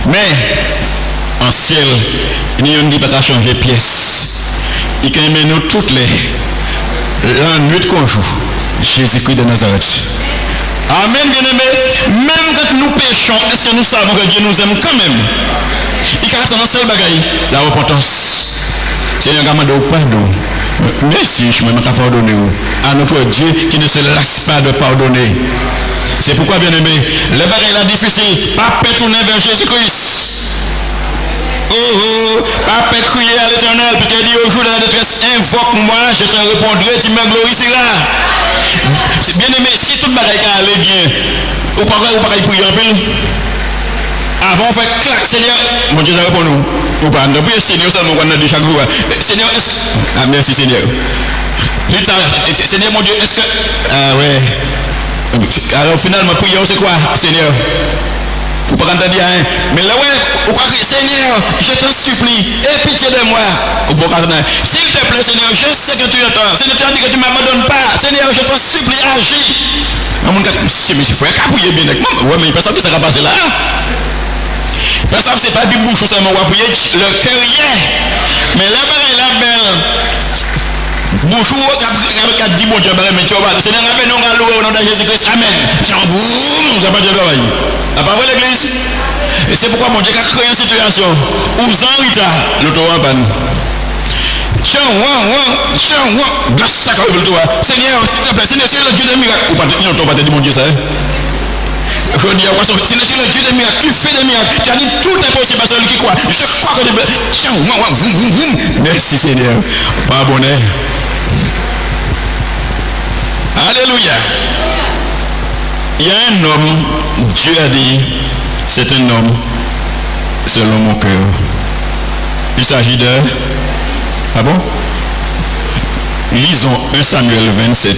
[SPEAKER 1] Mais en ciel, il n'y a pas de changer pièce. Il can aimer nous toutes la nuit qu'on joue. Jésus-Christ de Nazareth. Amen, bien-aimé. Même quand nous péchons, est-ce que nous savons que Dieu nous aime quand même? Il y a un seul bagaille, la repentance. Seigneur, demande au pardon. Merci, je ne peux pas pardonner à notre Dieu qui ne se lasse pas de pardonner. C'est pourquoi, bien-aimé, le bagaille là difficile, pas tourner vers Jésus-Christ. Pas crier à l'Éternel, puis qu'il dit au jour de la détresse, invoque-moi, je te répondrai, tu me glorifieras. Bien aimé, si toute bagaille allait bien, ou pas prier en pile. Avant, on fait clac, Seigneur, mon Dieu, ça répond nous. Ou pas, nous prions Seigneur, seulement qu'on a dit chaque jour. Seigneur, est-ce que. Ah, merci Seigneur. Plus tard, Seigneur, mon Dieu, est-ce que. Ah, ouais. Alors, finalement, prions, c'est quoi, Seigneur? Ou pas entendre dire, mais là, ouais, ou quoi, Seigneur, je t'en supplie, aie pitié de moi. Ou pas entendre, s'il te plaît, Seigneur, je sais que tu entends. Seigneur, tu as dit que tu ne m'abandonnes pas. Seigneur, je t'en supplie, agis. Mais c'est frère, qu'appuyer bien avec moi. Ouais, mais personne ne s'est passé là. Personne, c'est pas du bouche seulement, on va appuyer le cœur, mais là, la belle. Bouchou, quand dit bon Dieu, mais tu vas, Seigneur, nous allons louer au nom de Jésus-Christ. Amen. Tiens, vous, nous avons pas de travail. À part l'église. Et c'est pourquoi mon Dieu a créé une situation où Zanrita, l'auto en panne. Tiens, grâce à ça, Seigneur, s'il te plaît, Seigneur, c'est le Dieu des miracles. Ou pas, il n'entend pas te dire mon Dieu, ça. Je dis à Poisson, c'est le Dieu des miracles, tu fais des miracles, tu as dit tout est possible à celui qui croit. Je crois que tiens, merci Seigneur. Pardonnez. Alléluia. Il y a un homme, Dieu a dit, c'est un homme selon mon cœur. Il s'agit de. Ah bon? Lisons 1 Samuel 27.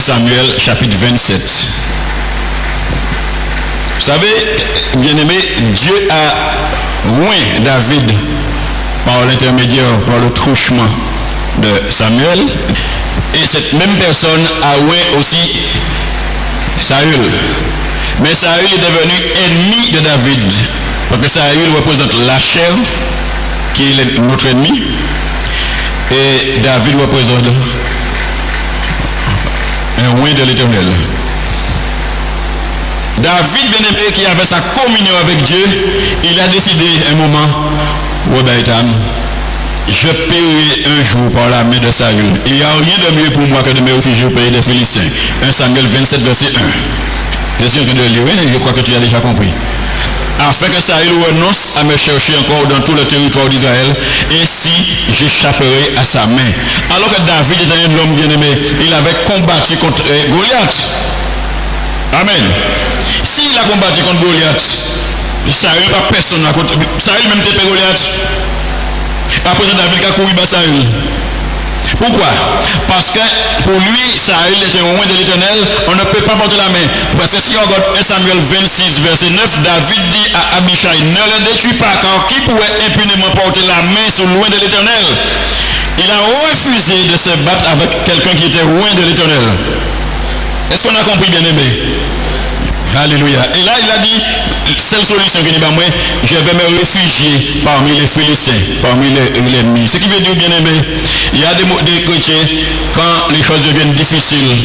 [SPEAKER 1] Samuel chapitre 27. Vous savez, bien aimé, Dieu a oint David par l'intermédiaire, par le truchement de Samuel. Et cette même personne a oint aussi Saül. Mais Saül est devenu ennemi de David. Parce que Saül représente la chair, qui est notre ennemi. Et David représente un oint de l'Éternel. David, bien aimé, qui avait sa communion avec Dieu, il a décidé un moment, je paierai un jour par la main de Saül. Il n'y a rien de mieux pour moi que de me réfugier au pays des Philistins. 1 Samuel 27, verset 1. Je suis en train de lire, je crois que tu as déjà compris. Afin que Saül renonce à me chercher encore dans tout le territoire d'Israël, ainsi j'échapperai à sa main. Alors que David était un homme bien aimé, il avait combattu contre Goliath. Amen. S'il a combattu contre Goliath, Saül pas personne à côté. Saül même tapé Goliath. Après David a couru à Saül. Pourquoi? Parce que pour lui, Saül était au loin de l'Éternel, on ne peut pas porter la main. Parce que si on regarde 1 Samuel 26, verset 9, David dit à Abishai, ne le détruis pas, car qui pourrait impunément porter la main sur loin de l'Éternel? Il a refusé de se battre avec quelqu'un qui était loin de l'Éternel. Est-ce qu'on a compris, bien aimé? Alléluia. Et là, il a dit, seule solution que moi, je vais me réfugier parmi les Philistins, parmi les ennemis. Ce qui veut dire, bien aimé, il y a des chrétiens, quand les choses deviennent difficiles,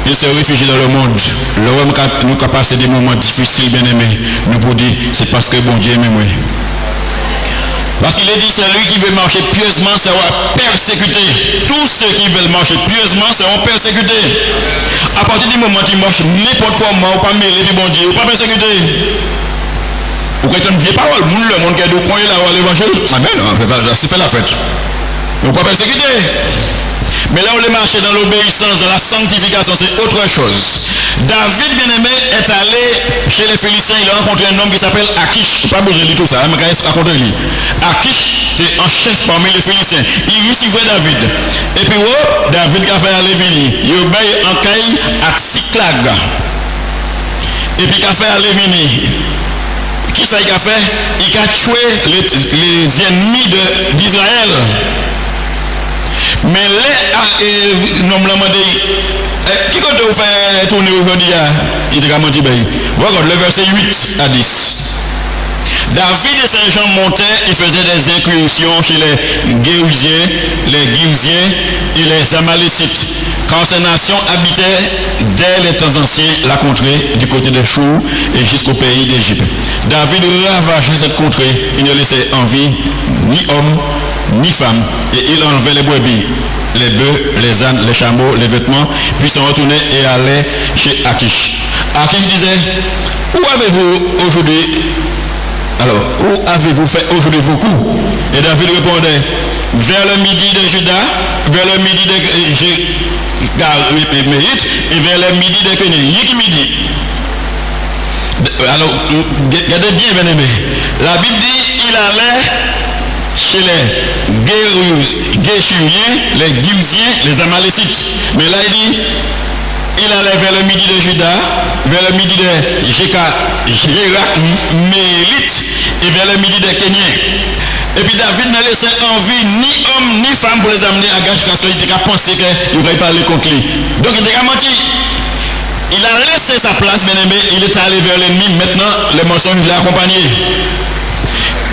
[SPEAKER 1] ils se réfugient dans le monde. L'homme nous a passé des moments difficiles, bien aimé. Nous pour dire, c'est parce que bon Dieu aime moi. Parce qu'il est dit, celui qui veut marcher pieusement sera persécuté. Tous ceux qui veulent marcher pieusement seront persécutés. À partir du moment où tu marches n'importe comment, ou pas mêler du bon Dieu, ou pas persécuté. Ou quand tu ne viens pas, le monde qui est de coin là, l'évangile, amen, c'est fait la fête. Ou pas persécuté. Mais là où le marché dans l'obéissance, dans la sanctification, c'est autre chose. David, bien-aimé, est allé chez les Philistins. Il a rencontré un homme qui s'appelle Akish. Pas besoin de lire tout ça, mais il a rencontré lui. Akish, c'est un chef parmi les Philistins. Il recevait David. Et puis, David a fait aller venir. Il obéit en caille à Tsiklag. Et puis, il a fait aller venir. Qui ça il a fait? Il a tué les ennemis d'Israël. Mais les normalement qui compte vous faire tourner aujourd'hui, il te menti. Regarde le verset 8 à 10. David et ses gens montaient et faisaient des incursions chez les Géusiens, les Girziens et les Amalécites, car ces nations habitaient dès les temps anciens la contrée du côté de Chou et jusqu'au pays d'Égypte. David ravageait cette contrée, il ne laissait en vie ni homme ni femme, et il enlevait les brebis, les bœufs, les ânes, les chameaux, les vêtements, puis s'en retournait et allait chez Akish. Akish disait, où avez-vous aujourd'hui? Alors, où avez-vous fait aujourd'hui vos coups? Et David répondait, vers le midi de Juda, vers le midi de Mérite, et vers le midi de Kéné. Midi. Alors, regardez bien, bien aimé. La Bible dit, il allait chez les Géchuriens, les Girziens, les Amalécites. Mais là, il dit, il allait vers le midi de Juda, vers le midi de Jérak, Mérite, et vers le midi de Kéniens. Et puis David n'a laissé en vie ni homme ni femme pour les amener à Gash parce qu'il était pensé qu'il aurait parlé contre lui. Donc il était menti. Il a laissé sa place, bien aimé, il est allé vers l'ennemi. Maintenant, les mensonges l'ont accompagné.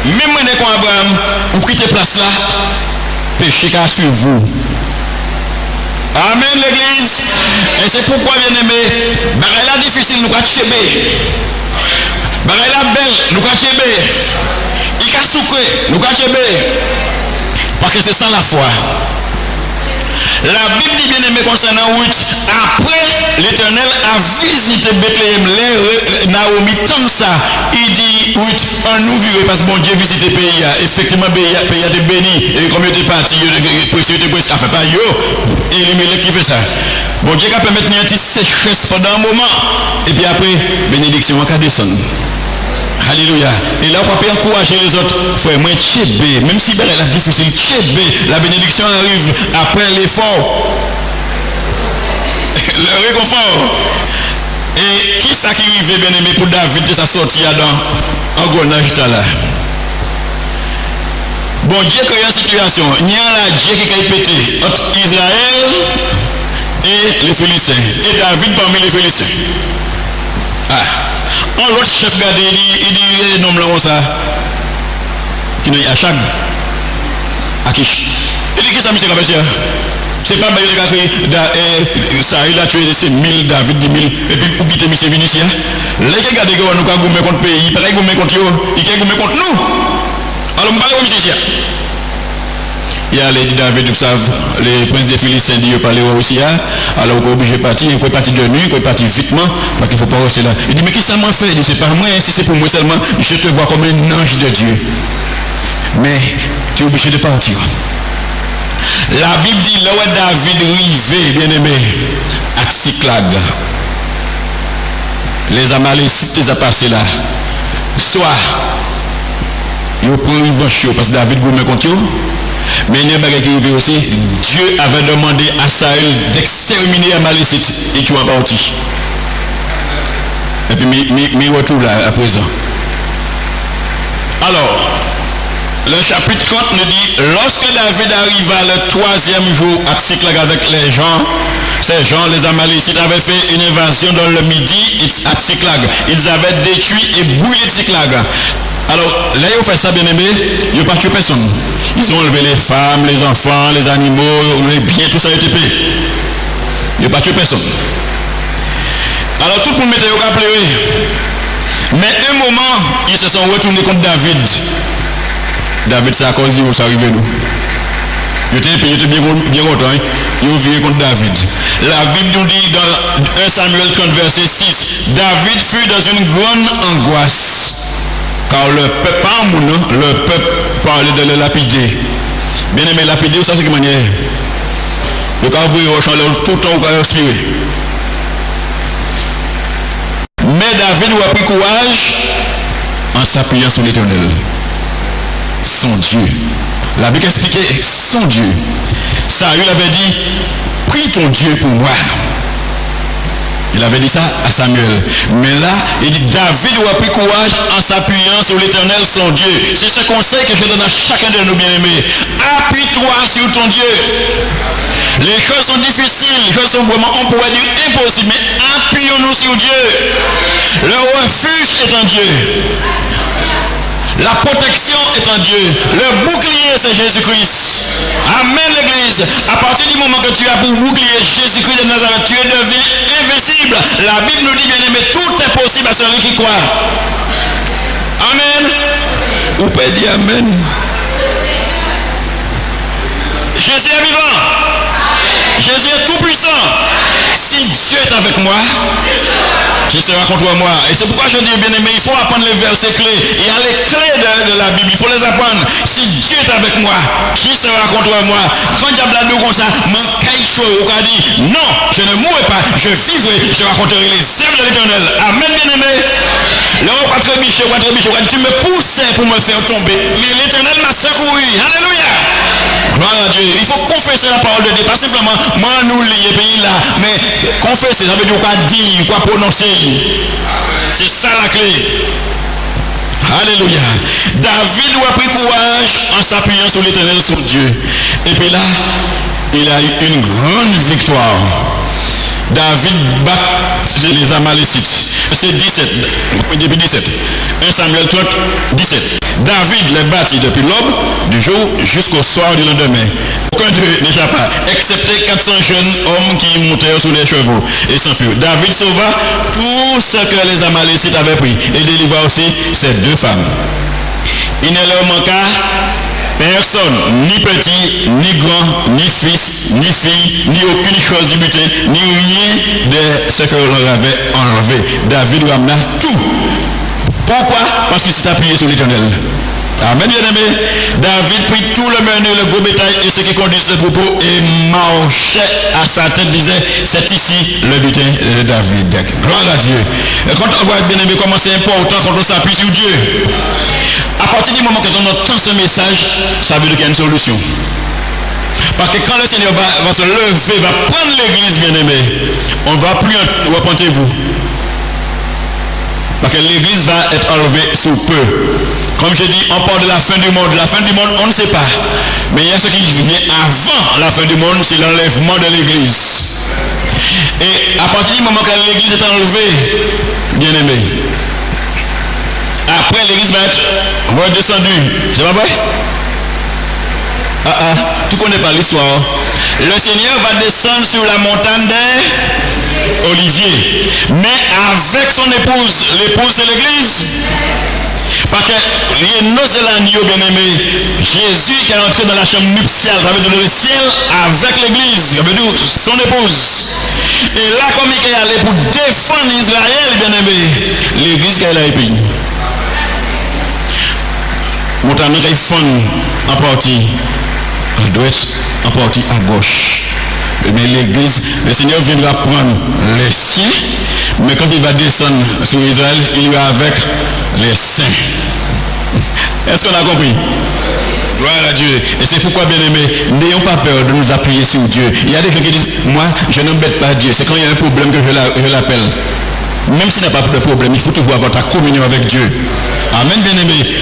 [SPEAKER 1] Même moi, quand Abraham, vous quittez place là, péché qu'à sur vous. Amen, l'église. Et c'est pourquoi, bien aimé, elle a difficile, nous avons tchébé. Elle a belle, nous avons tchébé. Il a souqué, nous avons tchébé. Parce que c'est ça la foi. La Bible dit bien aimé concernant Ruth, après l'Éternel a visité Bethléem, Naomi tant ça, il dit Ruth, on nous vivre parce que bon Dieu visite le pays, effectivement le pays a été béni, et comme il était parti, enfin pas yo, et il qui fait ça. Bon Dieu a permis de mettre une sécheresse pendant un moment, et puis après, bénédiction va descendre. Alléluia. Et là, on peut encourager les autres. Frère, moi, tchébé, même si elle est difficile, tchébé, la bénédiction arrive après l'effort. Le réconfort. Et qui ça qui arrive, bien aimé, pour David de sa sortie dans engrenage là? Bon Dieu, qu'il y a une situation, il y a la Dieu qui a pété entre Israël et les Philistins. Et David parmi les Philistins. Un autre chef gardé, il dit nom là ça qui n'est Achag Akish. Il dit que ça monsieur va faire. C'est pas bailler les gars ça il a tué ces 1000 David 10 000 et puis pour quitter monsieur Vinicius. Les gars nous ka goumer contre pays, pas goumer contre eux, il goumer contre nous. Alors on parle comme monsieur. Il y a les David, vous savez, les princes des Philistins disent parler aussi. Alors on est obligé de partir, on est parti de nuit, on est parti vitement, parce qu'il ne faut pas rester là. Il dit, mais qu'est-ce que ça m'a fait? Il dit, c'est pas moi, si c'est pour moi seulement, je te vois comme un ange de Dieu. Mais tu es obligé de partir. La Bible dit, là où David rivé, bien aimé, à Tsiklag. Les Amalécites, les a passés là. Soit, ils ont pris revanche, parce que David gourmet contre eux. Mais il y a un bagage qui arrive aussi. Dieu avait demandé à Saül d'exterminer Amalécite et tu en parti. Et puis, mi retour là à présent. Alors, le chapitre 30 nous dit, lorsque David arriva le 3e jour à Tsiklag avec les gens, ces gens, les Amalécites, avaient fait une invasion dans le midi à Tsiklag. Ils avaient détruit et brûlé Tsiklag. Alors, là, ils ont fait ça, bien aimé, ils n'ont pas tué personne. Ils ont enlevé les femmes, les enfants, les animaux, les biens, tout ça a été payé. Ils n'ont pas tué personne. Alors, tout le monde mettait au cap pleurer. Mais un moment, ils se sont retournés contre David. David, c'est à cause de vous, ça arrive nous. Je étais bien content, ils ont viré contre David. La Bible nous dit dans 1 Samuel 30, verset 6, David fut dans une grande angoisse, car le peuple parlait de le lapider. Bien aimé, lapider, ça c'est quelle manière? Le cas vous tout le temps, vous pouvez respirer. Mais David a pris courage en s'appuyant sur l'Éternel, son Dieu. La Bible expliquait son Dieu. Saül avait dit, prie ton Dieu pour moi. Il avait dit ça à Samuel. Mais là, il dit, David a pris courage en s'appuyant sur l'Éternel, son Dieu. C'est ce conseil que je donne à chacun de nos bien-aimés. Appuie-toi sur ton Dieu. Les choses sont difficiles, les choses sont vraiment, on pourrait dire impossibles, mais appuyons-nous sur Dieu. Le refuge est en Dieu. La protection est en Dieu. Le bouclier, c'est Jésus-Christ. Amen, l'Église. À partir du moment que tu as pour bouclier Jésus-Christ de Nazareth, tu deviens invincible. La Bible nous dit, bien aimé, tout est possible à celui qui croit. Amen. Vous pouvez dire Amen. Jésus est vivant. Jésus est tout puissant. Si Dieu est avec moi, qui sera contre moi? Et c'est pourquoi je dis, bien aimé, il faut apprendre les versets clés. Il y a les clés de la Bible, il faut les apprendre. Si Dieu est avec moi, qui sera contre moi? Quand diable a dit comme ça, mon caïcho, on a dit, non, je ne mourrai pas, je vivrai, je raconterai les œuvres de l'Éternel. Amen, bien aimé. Le roi Trébiché, tu me poussais pour me faire tomber, mais l'Éternel m'a secouru. Alléluia. Gloire à Dieu. Il faut confesser la parole de Dieu. Pas simplement, moi, nous, les pays là, mais confesser, ça veut dire quoi dire, quoi prononcer. C'est ça la clé. Alléluia. David a pris courage en s'appuyant sur l'Éternel, son Dieu. Et puis là, il a eu une grande victoire. David bat les Amalécites. C'est 17. Depuis 17. 1 Samuel 30, 17. David les battit depuis l'aube du jour jusqu'au soir du lendemain. Aucun d'eux n'échappa, excepté 400 jeunes hommes qui montèrent sur les chevaux et s'enfuirent. David sauva tout ce que les Amalécites avaient pris et délivra aussi ces deux femmes. Il ne leur manqua personne, ni petit, ni grand, ni fils, ni fille, ni aucune chose du butin, ni rien de ce que l'on avait enlevé. David ramena tout. Pourquoi? Parce qu'il s'est appuyé sur l'Éternel. Amen, bien-aimé. David prit tout le menu, le gros bétail et ce qui conduisait ses troupeaux et marchait à sa tête, disait, c'est ici le butin de David. Gloire à Dieu. Et quand on voit, bien-aimé, comment c'est important quand on s'appuie sur Dieu. À partir du moment que on entend ce message, ça veut dire qu'il y a une solution. Parce que quand le Seigneur va se lever, va prendre l'église, bien-aimé, on ne va plus repentez-vous. Parce que l'église va être enlevée sous peu. Comme je dis, on parle de la fin du monde. La fin du monde, on ne sait pas. Mais il y a ce qui vient avant la fin du monde, c'est l'enlèvement de l'église. Et à partir du moment que l'église est enlevée, bien aimé, après l'église va être redescendue. C'est pas vrai? Tu connais pas l'histoire. Le Seigneur va descendre sur la montagne des Oliviers, mais avec son épouse. L'épouse c'est l'église. Parce que les noces de l'agneau, bien aimé, Jésus qui est entré dans la chambre nuptiale, ça veut dire le ciel avec l'église, ça veut dire son épouse. Et là, comme il est allé pour défendre Israël, bien aimé, l'église qui est là et puis montagne qui fond en partie à droite, en partie à gauche. Mais l'église, le Seigneur viendra prendre les siens, mais quand il va descendre sur Israël, il va avec les saints. Est-ce qu'on a compris? Gloire à Dieu. Et c'est pourquoi, bien aimé, n'ayons pas peur de nous appuyer sur Dieu. Il y a des gens qui disent, moi, je n'embête pas Dieu. C'est quand il y a un problème que je l'appelle. Même s'il n'y a pas de problème, il faut toujours avoir ta communion avec Dieu. Amen, bien aimé.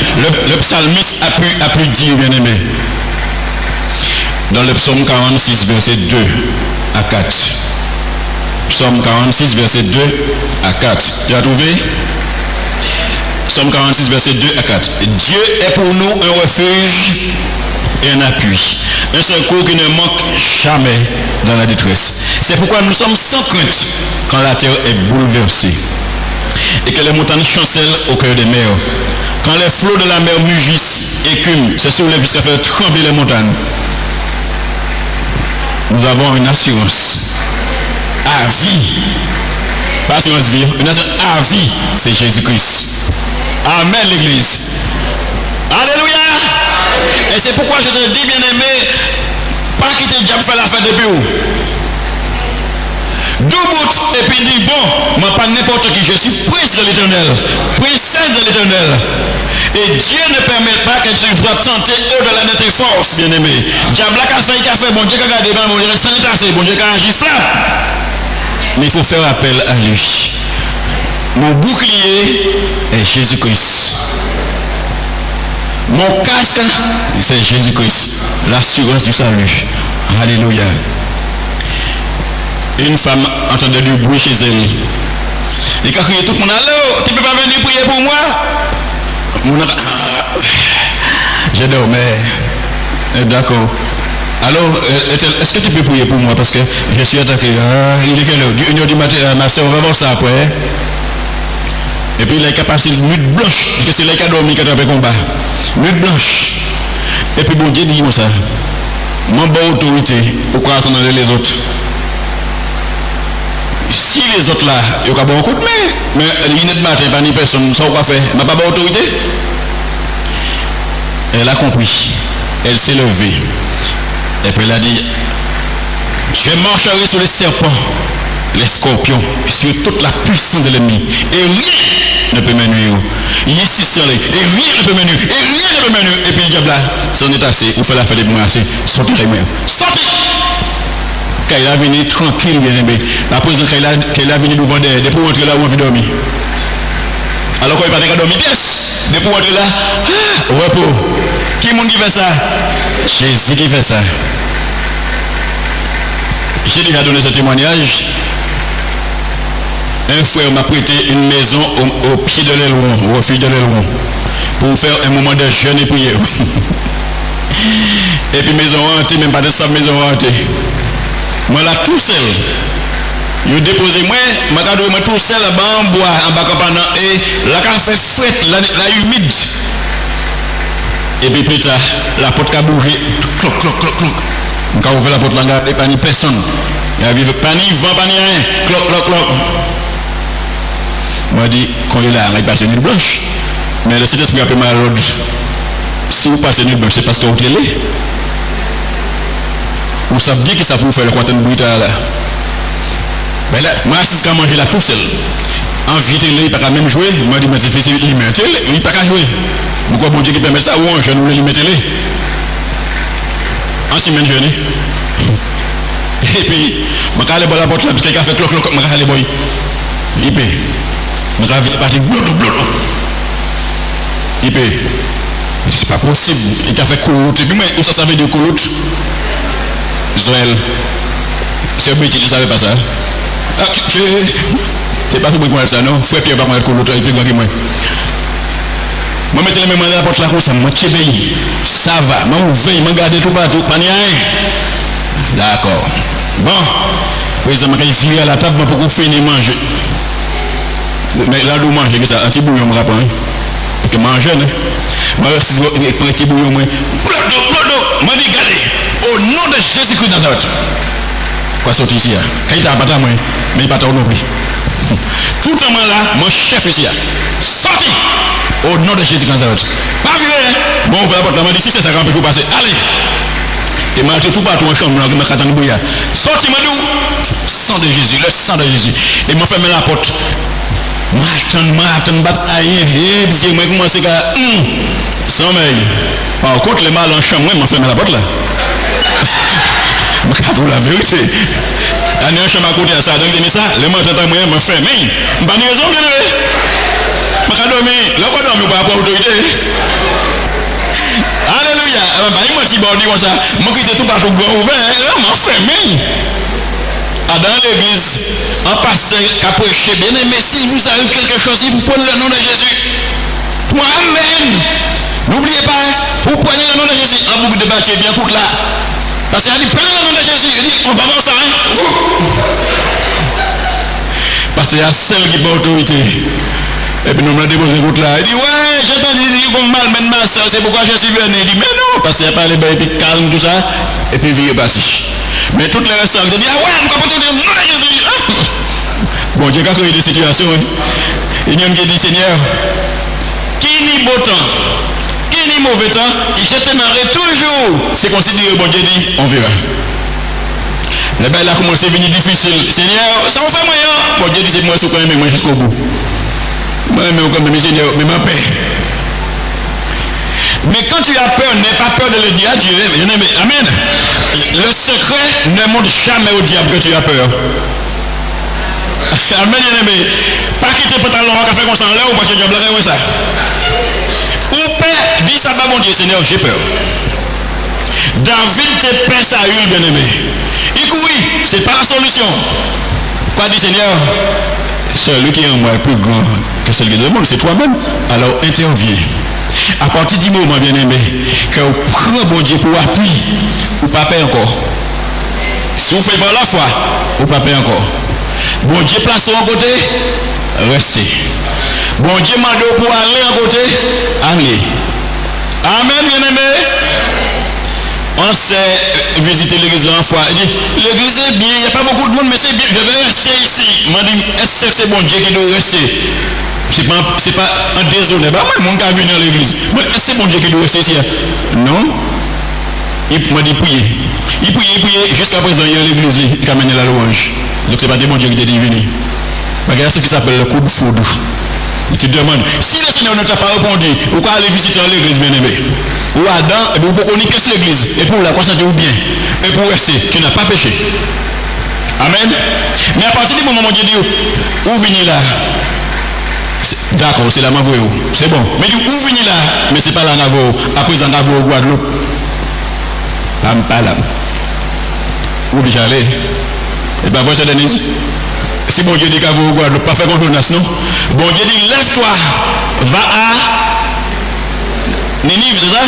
[SPEAKER 1] Le psalmiste a pu dire, bien aimé, dans le psaume 46, verset 2 à 4. Psaume 46, verset 2 à 4. Tu as trouvé? Psaume 46, verset 2 à 4. Dieu est pour nous un refuge et un appui, un secours qui ne manque jamais dans la détresse. C'est pourquoi nous sommes sans crainte quand la terre est bouleversée et que les montagnes chancellent au cœur des mers. Quand les flots de la mer mugissent, écument, se soulève jusqu'à faire trembler les montagnes. Nous avons une assurance à vie. Pas assurance vie, une assurance à vie, c'est Jésus-Christ. Amen, l'Église. Alléluia. Et c'est pourquoi je te dis, bien-aimé, pas quitter le diable faire la fête depuis où. Doubout et puis dit bon, moi pas n'importe qui, je suis prince de l'Éternel, princesse de l'Éternel. Et Dieu ne permet pas que tu sois tenté au-delà de tes forces, bien-aimé. Diable a fait, bon Dieu qui a gardé, bon Dieu qui a assez, bon Dieu qui a agi flamme. Mais il faut faire appel à lui. Mon bouclier est Jésus-Christ. Mon casque, c'est Jésus-Christ. L'assurance du salut. Alléluia. Une femme entendait du bruit chez elle. Et quand tout le monde, allô, tu ne peux pas venir prier pour moi? J'ai dormi. D'accord. Alors, est-ce que tu peux prier pour moi? Parce que je suis attaqué. Il est quelle heure? 1h du matin, ma soeur, on va voir ça après. Et puis il a passé une nuit blanche. Parce que c'est là qu'il a dormi quand il a fait combat. Nuit blanche. Et puis bon Dieu dit comme ça. Mon bonne autorité, pourquoi attendre les autres? Si les autres là, ils ont pas bon coup de main, mais il n'est de matin, pas ni personne, ça quoi faire? Ma pas bonne autorité? Elle a compris. Elle s'est levée. Et puis elle a dit, je marcherai sur les serpents, les scorpions, sur toute la puissance de l'ennemi. Et rien ne peut me nuire. Il est si seul. Et rien ne peut me nuire. Et rien ne peut me nuire. Et puis le diable là, son est assez. Ou fait la fête de moi assez. Sortez moi. Sortez! Quand il a venu tranquille, bien aimé. La présence qu'il a venu devant des pour rentrer là où on vit dormir. Alors quand il va pas dormir, des pour rentrer là, repos. Qui est-ce qui fait ça? Jésus qui fait ça. J'ai déjà donné ce témoignage. Un frère m'a prêté une maison au pied de l'Aileron, au refuge de l'Aileron, pour faire un moment de jeûne et prière. Et puis maison hantée, même pas de sa maison hantée. Moi là tout seul. Je déposé moi tout seul en bois, en bas pendant et la café fait fret, la humide. Et puis plus tard, la porte a bougé, cloc, cloc, cloc, cloc. Quand on ouvre la porte, là, il n'y a pas ni personne. Il n'y a pas ni vent, pas ni rien. Cloc, cloc, cloc. Moi, je dis, quand il est là, il passe une nuit blanche. Mais le Saint-Esprit a fait mal à l'autre. Si vous passez une nuit blanche, c'est parce que vous êtes là. Vous savez dire que ça peut faire le quantum bruit là. Mais là, moi, si je manger là tout seul, invité là, il ne peut pas même jouer. Moi, je dis, mais c'est limité, il ne peut pas jouer. Pourquoi bon Dieu qui permet ça? Ou un jeune, ou le limité là? En semaine jeune. Et puis, je vais aller à la porte là, parce qu'il a fait cloc, cloc, je vais aller boy. Il peut. Je vais aller partir, blot, blot. Il peut. C'est pas possible. Il a fait coloute. Et puis, où ça veut dire coloute? Zoël. C'est un métier, tu ne savais pas ça. Ah, c'est pas tout pour moi ça, non? Frère Pierre va mettre coloute, il peut gagner moi. Moi, mettez les mêmes à la porte là, comme ça, moi, tchébéi. Ça va. Moi, vous veillez, moi, gardez tout partout, pas ni rien. D'accord. Bon. Président, je vais à la table pour que vous finissez manger. Mais là, vous mangez, ça, un petit bouillon, me rappelle. Parce que manger, hein. Moi, si vous prenez un petit bouillon, moi, moi, dis, regardez, au nom de Jésus-Christ de Nazareth. Quoi sortir ici? Quand il t'a pas moi, mais il pas non plus. Tout le monde là, mon chef ici, sorti au nom de Jésus de Nazareth. Pas virer. Bon, on va la porte là, m'a dit si c'est ça qu'on peut vous passer. Allez. Et m'a tout partout en chambre, m'a caté en bouillard. Sorti, m'a dit sang de Jésus, le sang de Jésus. Et m'a fermé la porte. M'a attend, bataille. Et puis moi commence à sommeil. Par contre, les mal en chambre, m'a fermé la porte là. Pour la vérité. Il y a un chemin à côté de ça. Donc, il ça. Les mots de moi, je fais. Mais, je n'ai pas de raison, bien aimé. Je ne dormir. Là, je dormir par rapport à l'autorité. Alléluia. Je ne sais pas comme ça. Je quitte tout partout ouvert. Là, je fais. Mais, dans l'église, un pasteur qui a prêché, bien aimé, si vous arrive quelque chose, vous prenez le nom de Jésus. Pour Amen. N'oubliez pas, vous prenez le nom de Jésus. Un bouc de bâtier bien court là. Parce qu'il a dit, prenez le nom de Jésus. Il dit, on va voir ça, hein? Parce qu'il y a celle qui n'a pas autorité. Et puis nous avons déposé route là. Il dit, ouais, j'ai entendu dire qu'on mal, mais ma soeur, c'est pourquoi je suis venu. Il dit, mais non, parce qu'il n'y a pas les bains, et puis calme, tout ça. Et puis vie est parti. Mais toutes les restants, ils disent, ah ouais, on ne peut pas tout dire, non, Jésus. Bon, Dieu a créé des situations. Il y a un qui dit, Seigneur, qui ni beau temps, qui ni mauvais temps, je t'aimerai toujours. C'est considéré, bon Dieu dit, on verra. Le bail a commencé à venir difficile. Seigneur, ça vous fait moyen. Bon Dieu dit, c'est moi, c'est quand même moi jusqu'au bout. Moi, mais quand même, Seigneur, mais ma paix. Mais quand tu as peur, n'aie pas peur de le dire à Dieu. Amen. Le secret ne montre jamais au diable que tu as peur. Amen, bien-aimé. Pas quitter le pantalon à faire comme ça en l'air ou pas que Dieu blague ça. Ou père, dis ça pas mon Dieu, Seigneur, j'ai peur. David te père Saül, bien-aimé. Il courit, c'est pas la solution. Quoi dit Seigneur? Celui qui est en moi est plus grand que celui qui est dans le monde, c'est toi-même. Alors interviens. À partir du moment, bien-aimé, que vous prenez bon Dieu pour appui, vous ne pas payer encore. Si vous faites par la foi, vous ne pas payer encore. Bon Dieu place en côté, restez. Bon Dieu m'a dit pour aller en côté, allez. Amen, bien-aimé. On sait visiter l'église là en foi. Il dit, l'église est bien, il n'y a pas beaucoup de monde, mais c'est bien, je vais rester ici. Il m'a dit, est-ce que c'est bon Dieu qui doit rester? C'est pas un déshonneur. Bah, moi, je vais venir à l'église. Mais est-ce que c'est bon Dieu qui doit rester ici? Non. Il m'a dit, priez. Il priait, jusqu'à présent, il y a l'église qui a mené la louange. Donc, ce n'est pas des bons dieux qui étaient venus. Regarde ce qui s'appelle le coup de foudre. Il te demande, si le Seigneur ne t'a pas répondu, vous pouvez aller visiter l'église, bien-aimé. Ou Adam, vous pouvez connaître l'église. Et pour la constater ou bien. Et pour rester, tu n'as pas péché. Amen. Mais à partir du moment où Dieu dit, où venez là? D'accord, c'est la Mavo. C'est bon. Mais du où venez là? Mais c'est pas la Navo. Après, c'est la Navo au Guadeloupe. Pas là. Où bien aller? Et bien, voici Denise. Si bon Dieu dit qu'à vous, pas faire contournas, non? Bon Dieu dit, lève-toi, va à Ninive, c'est ça?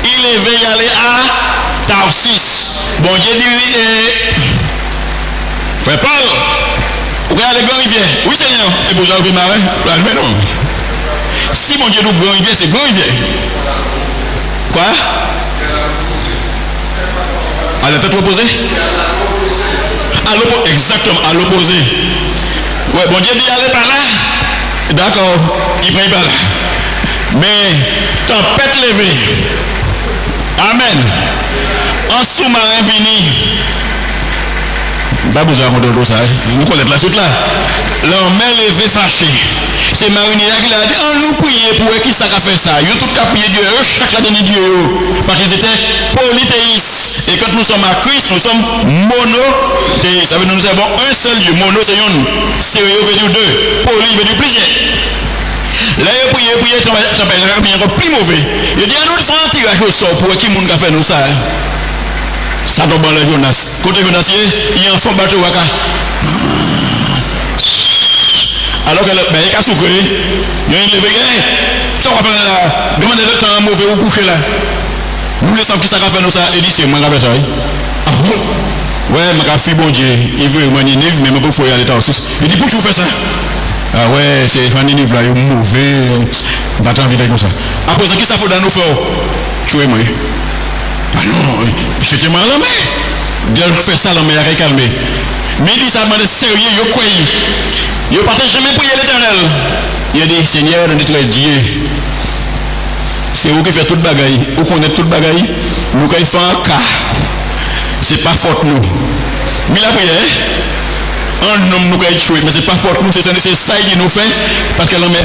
[SPEAKER 1] Il est veillé aller à Tarsis. Bon Dieu dit, frère Paul, vous allez aller Grand Rivière. Oui, Seigneur. Et vous avez marre? Mais non. Si mon Dieu nous Grand Rivière, c'est Grand Rivière. Quoi? À la tête reposée? Exactement, à l'opposé. Ouais, bon Dieu dit allez par là. D'accord, il prend par là. Mais tempête levée. Amen. Un sous-marin vini. Pas besoin de ça. Vous connaissez la suite là. L'homme levé fâché. C'est Marinier qui l'a dit, nous prions pour qui ça a fait ça. Ils ont tout cas prié Dieu, chaque la donné Dieu. Parce qu'ils étaient polythéistes. Et quand nous sommes à Christ, nous sommes monothéistes. Ça veut dire que nous avons un seul Dieu. Mono, c'est une. Stéréo veut dire deux. Poly veut dire plusieurs. Là, ils ont prié, tempête bien encore plus mauvais. Il dit, nous faisons un tirage au sort pour qui monde a fait nous ça. Ça tombe dans le Jonas. Côté Jonas, il y a un fond bateau waka. Alors que il a souffert, il a levé, ça va faire là, demandez le temps mauvais ou coucher là. Nous laissons qui ça va faire nous ça, et dit c'est moi qui vais faire ça. Ah bon? Ouais, ma fille bon Dieu, il veut moi Ninive, mais moi pour aller dans le sous. Il dit pourquoi tu fais ça? Ah ouais, c'est un Ninive là, il est mauvais, d'attendre vite comme ça. Après ça, qui ça faut dans nous faire? Tuez moi. Ah non, j'étais mal en main. Dieu fait ça, l'homme il a calmé. Mais il dit ça, mais sérieux, il croit. Il ne partage jamais prier l'Éternel. Il a dit, Seigneur, notre Dieu, c'est vous qui faites toute bagaille. Vous connaissez toute bagaille. Nous, quand il fait un cas, ce n'est pas faute nous. Mais la prière, un homme nous a échoué, mais ce n'est pas faute nous, c'est ça qu'il nous fait. Parce que l'homme,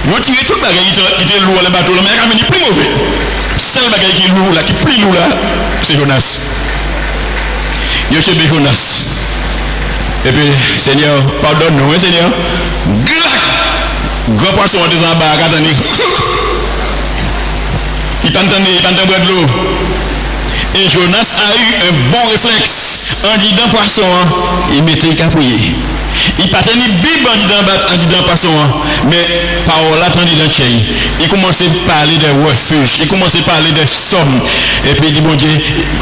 [SPEAKER 1] nous tirons toute bagaille, il était lourd, le bateau, l'homme a venu plus mauvais. Seul bagaille qui est lourd, là, qui est plus lourd là, c'est Jonas. Il a tué Jonas. Et puis, Seigneur, pardonne-nous, hein, Seigneur. Grand poisson en disant, bah, attendez. Il t'a entendu de l'eau. Et Jonas a eu un bon réflexe. En disant poisson, il mettait le capouillé. Il partait ni Bible en disant poisson, mais parole attendue dans le chien. Il commençait à parler des refuges, il commençait à parler des sommes. Et puis il dit, bon Dieu,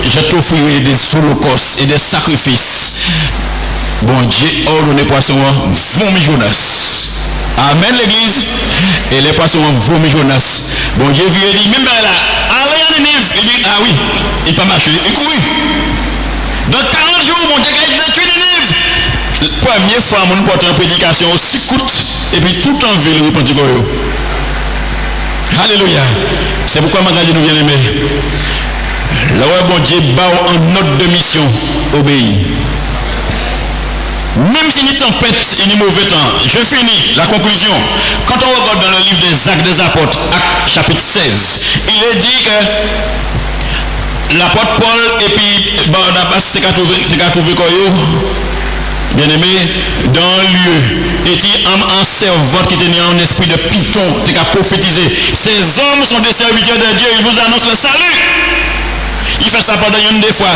[SPEAKER 1] je t'offrirai des holocaustes et des sacrifices. Bon Dieu, ordonné poisson, vomit Jonas. Amen l'église. Et les poissons ont vomi Jonas. Bon Dieu vu et dit, même là, allez à Ninive. Il dit, ah oui, il n'a pas marché, il couru. Dans 40 jours, mon Dieu a détruit Ninive. La première fois, mon porte en prédication aussi coûte. Et puis tout en ville, il repentit. Alléluia. C'est pourquoi ma grande nous bien aimé. Là où bon Dieu bat en note de mission, obéit. Même s'il y a une tempête, il y a un mauvais temps. Je finis la conclusion. Quand on regarde dans le livre des Actes des Apôtres, Actes chapitre 16, il est dit que l'apôtre Paul et puis Barnabas, c'est qu'à trouver bien aimé, dans un lieu, et il un servant qui tenait un esprit de python, qui a prophétisé. Ces hommes sont des serviteurs de Dieu, ils vous annoncent le salut. Il fait ça pendant une des fois.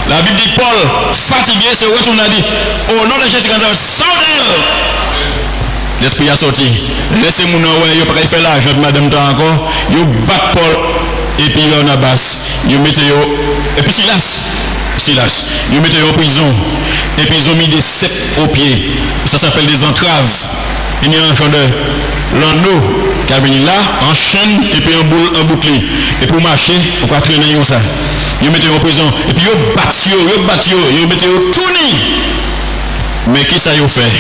[SPEAKER 1] La Bible dit Paul, fatigué, se retourne et dit, au nom de Jésus-Christ, sortez. L'esprit a sorti. Laissez-moi nous, il n'y a pas fait l'argent de madame temps encore. Il bat Paul et puis Barnabas. Il mettait et puis Silas. Ils mettaient en prison. Et puis ils ont mis des cèpes aux pieds. Ça s'appelle des entraves. Il y a un genre de l'anneau qui a venu là, en chaîne et puis en bouclier. Et pour marcher, on va traîner comme ça. Ils mettaient en prison. Et puis ils battent, ils mettaient tout nu. Mais qui ça y a fait?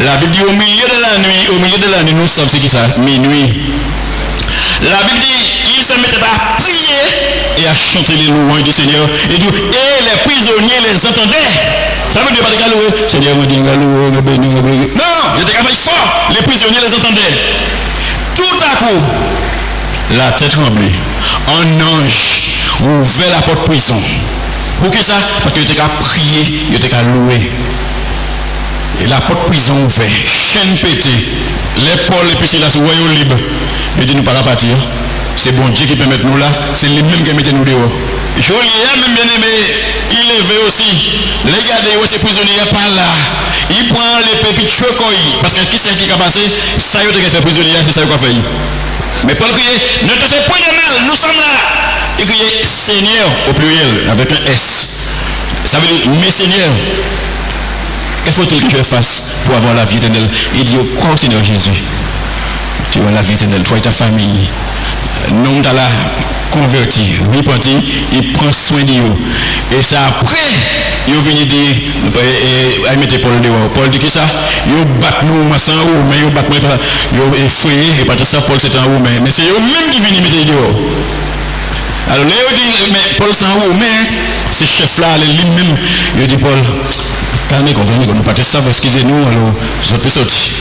[SPEAKER 1] La Bible dit au milieu de la nuit, nous savons ce qui ça, minuit. La Bible dit, ils se mettaient à prier et à chanter les louanges du Seigneur. Et les prisonniers les entendaient. Ça veut dire pas de galouer. Seigneur, on dit galouer, non, il était capable fort. Les prisonniers les entendaient. Tout à coup, la tête tremblée. Un ange ouvert la porte prison. Pour qui ça? Parce qu'il était qu'à prier, il était qu'à louer. Et la porte prison ouverte, chaîne pétée, l'épaule et puis c'est là, c'est royaume libre. Il dit nous pas partir. C'est bon Dieu qui peut mettre nous là, c'est lui-même qui met nous dehors. Joliet, même bien aimé, il levé aussi. Les gars de ces prisonniers pas là. Il prend les pépites chocoy. Parce que qui c'est qui a passé? Ça y est, c'est prisonnier, c'est ça qu'il a fait. Mais Paul criait, ne te fais point de mal, nous sommes là. Il criait Seigneur au pluriel, avec un S. Ça veut dire, mes seigneurs. Qu'est-ce faut-il que je fasse pour avoir la vie éternelle? Il dit, crois au Seigneur Jésus. Tu auras la vie éternelle, toi et ta famille. Nous, dans la converti, repenti, il prend soin de vous. Et ça après, il vient dire, il mettait Paul dehors. Paul dit que ça, il bat nous, sans haut, mais il bat moi, il effrayé, et pas ça, Paul c'est en haut, mais c'est eux-mêmes qui viennent mettre dehors. Alors, là, il dit, mais Paul c'est en haut, mais ce chef-là, lui-même, il dit, Paul, calmez, comprenez, nous pas ça, excusez-nous, alors, je peux sortir.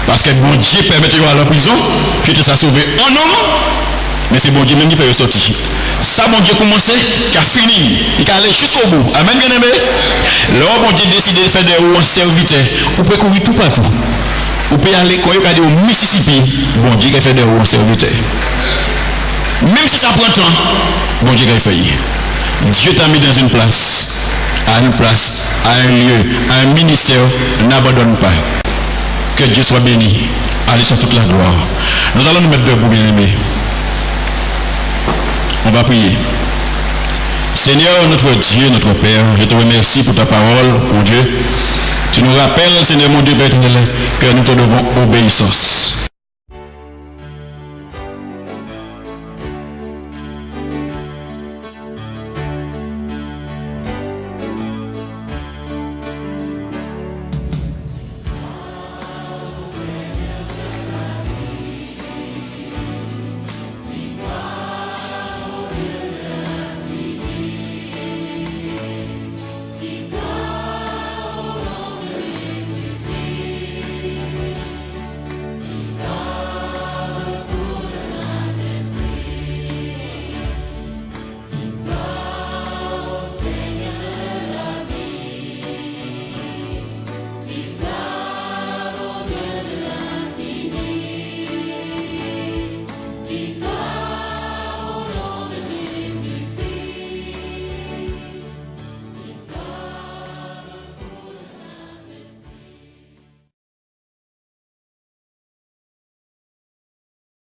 [SPEAKER 1] Parce que bon Dieu permet de aller à la prison, que tu sois sauvé en homme, mais c'est bon Dieu même qui fait sortir. Ça, bon Dieu commencé, qui a fini, il a allé jusqu'au bout. Amen, bien aimé. Là, bon Dieu décide de faire des roues en serviteur. Vous pouvez courir tout partout. Vous pouvez aller, quand vous allez au Mississippi, bon Dieu qui fait des roues en serviteur. Même si ça prend temps, bon Dieu qui a fait. Dieu t'a mis dans une place, à un lieu, à un ministère, n'abandonne pas. Que Dieu soit béni. Allez sur toute la gloire. Nous allons nous mettre debout, bien aimés. On va prier. Seigneur, notre Dieu, notre Père, je te remercie pour ta parole, mon Dieu. Tu nous rappelles, Seigneur mon Dieu, que nous te devons obéissance.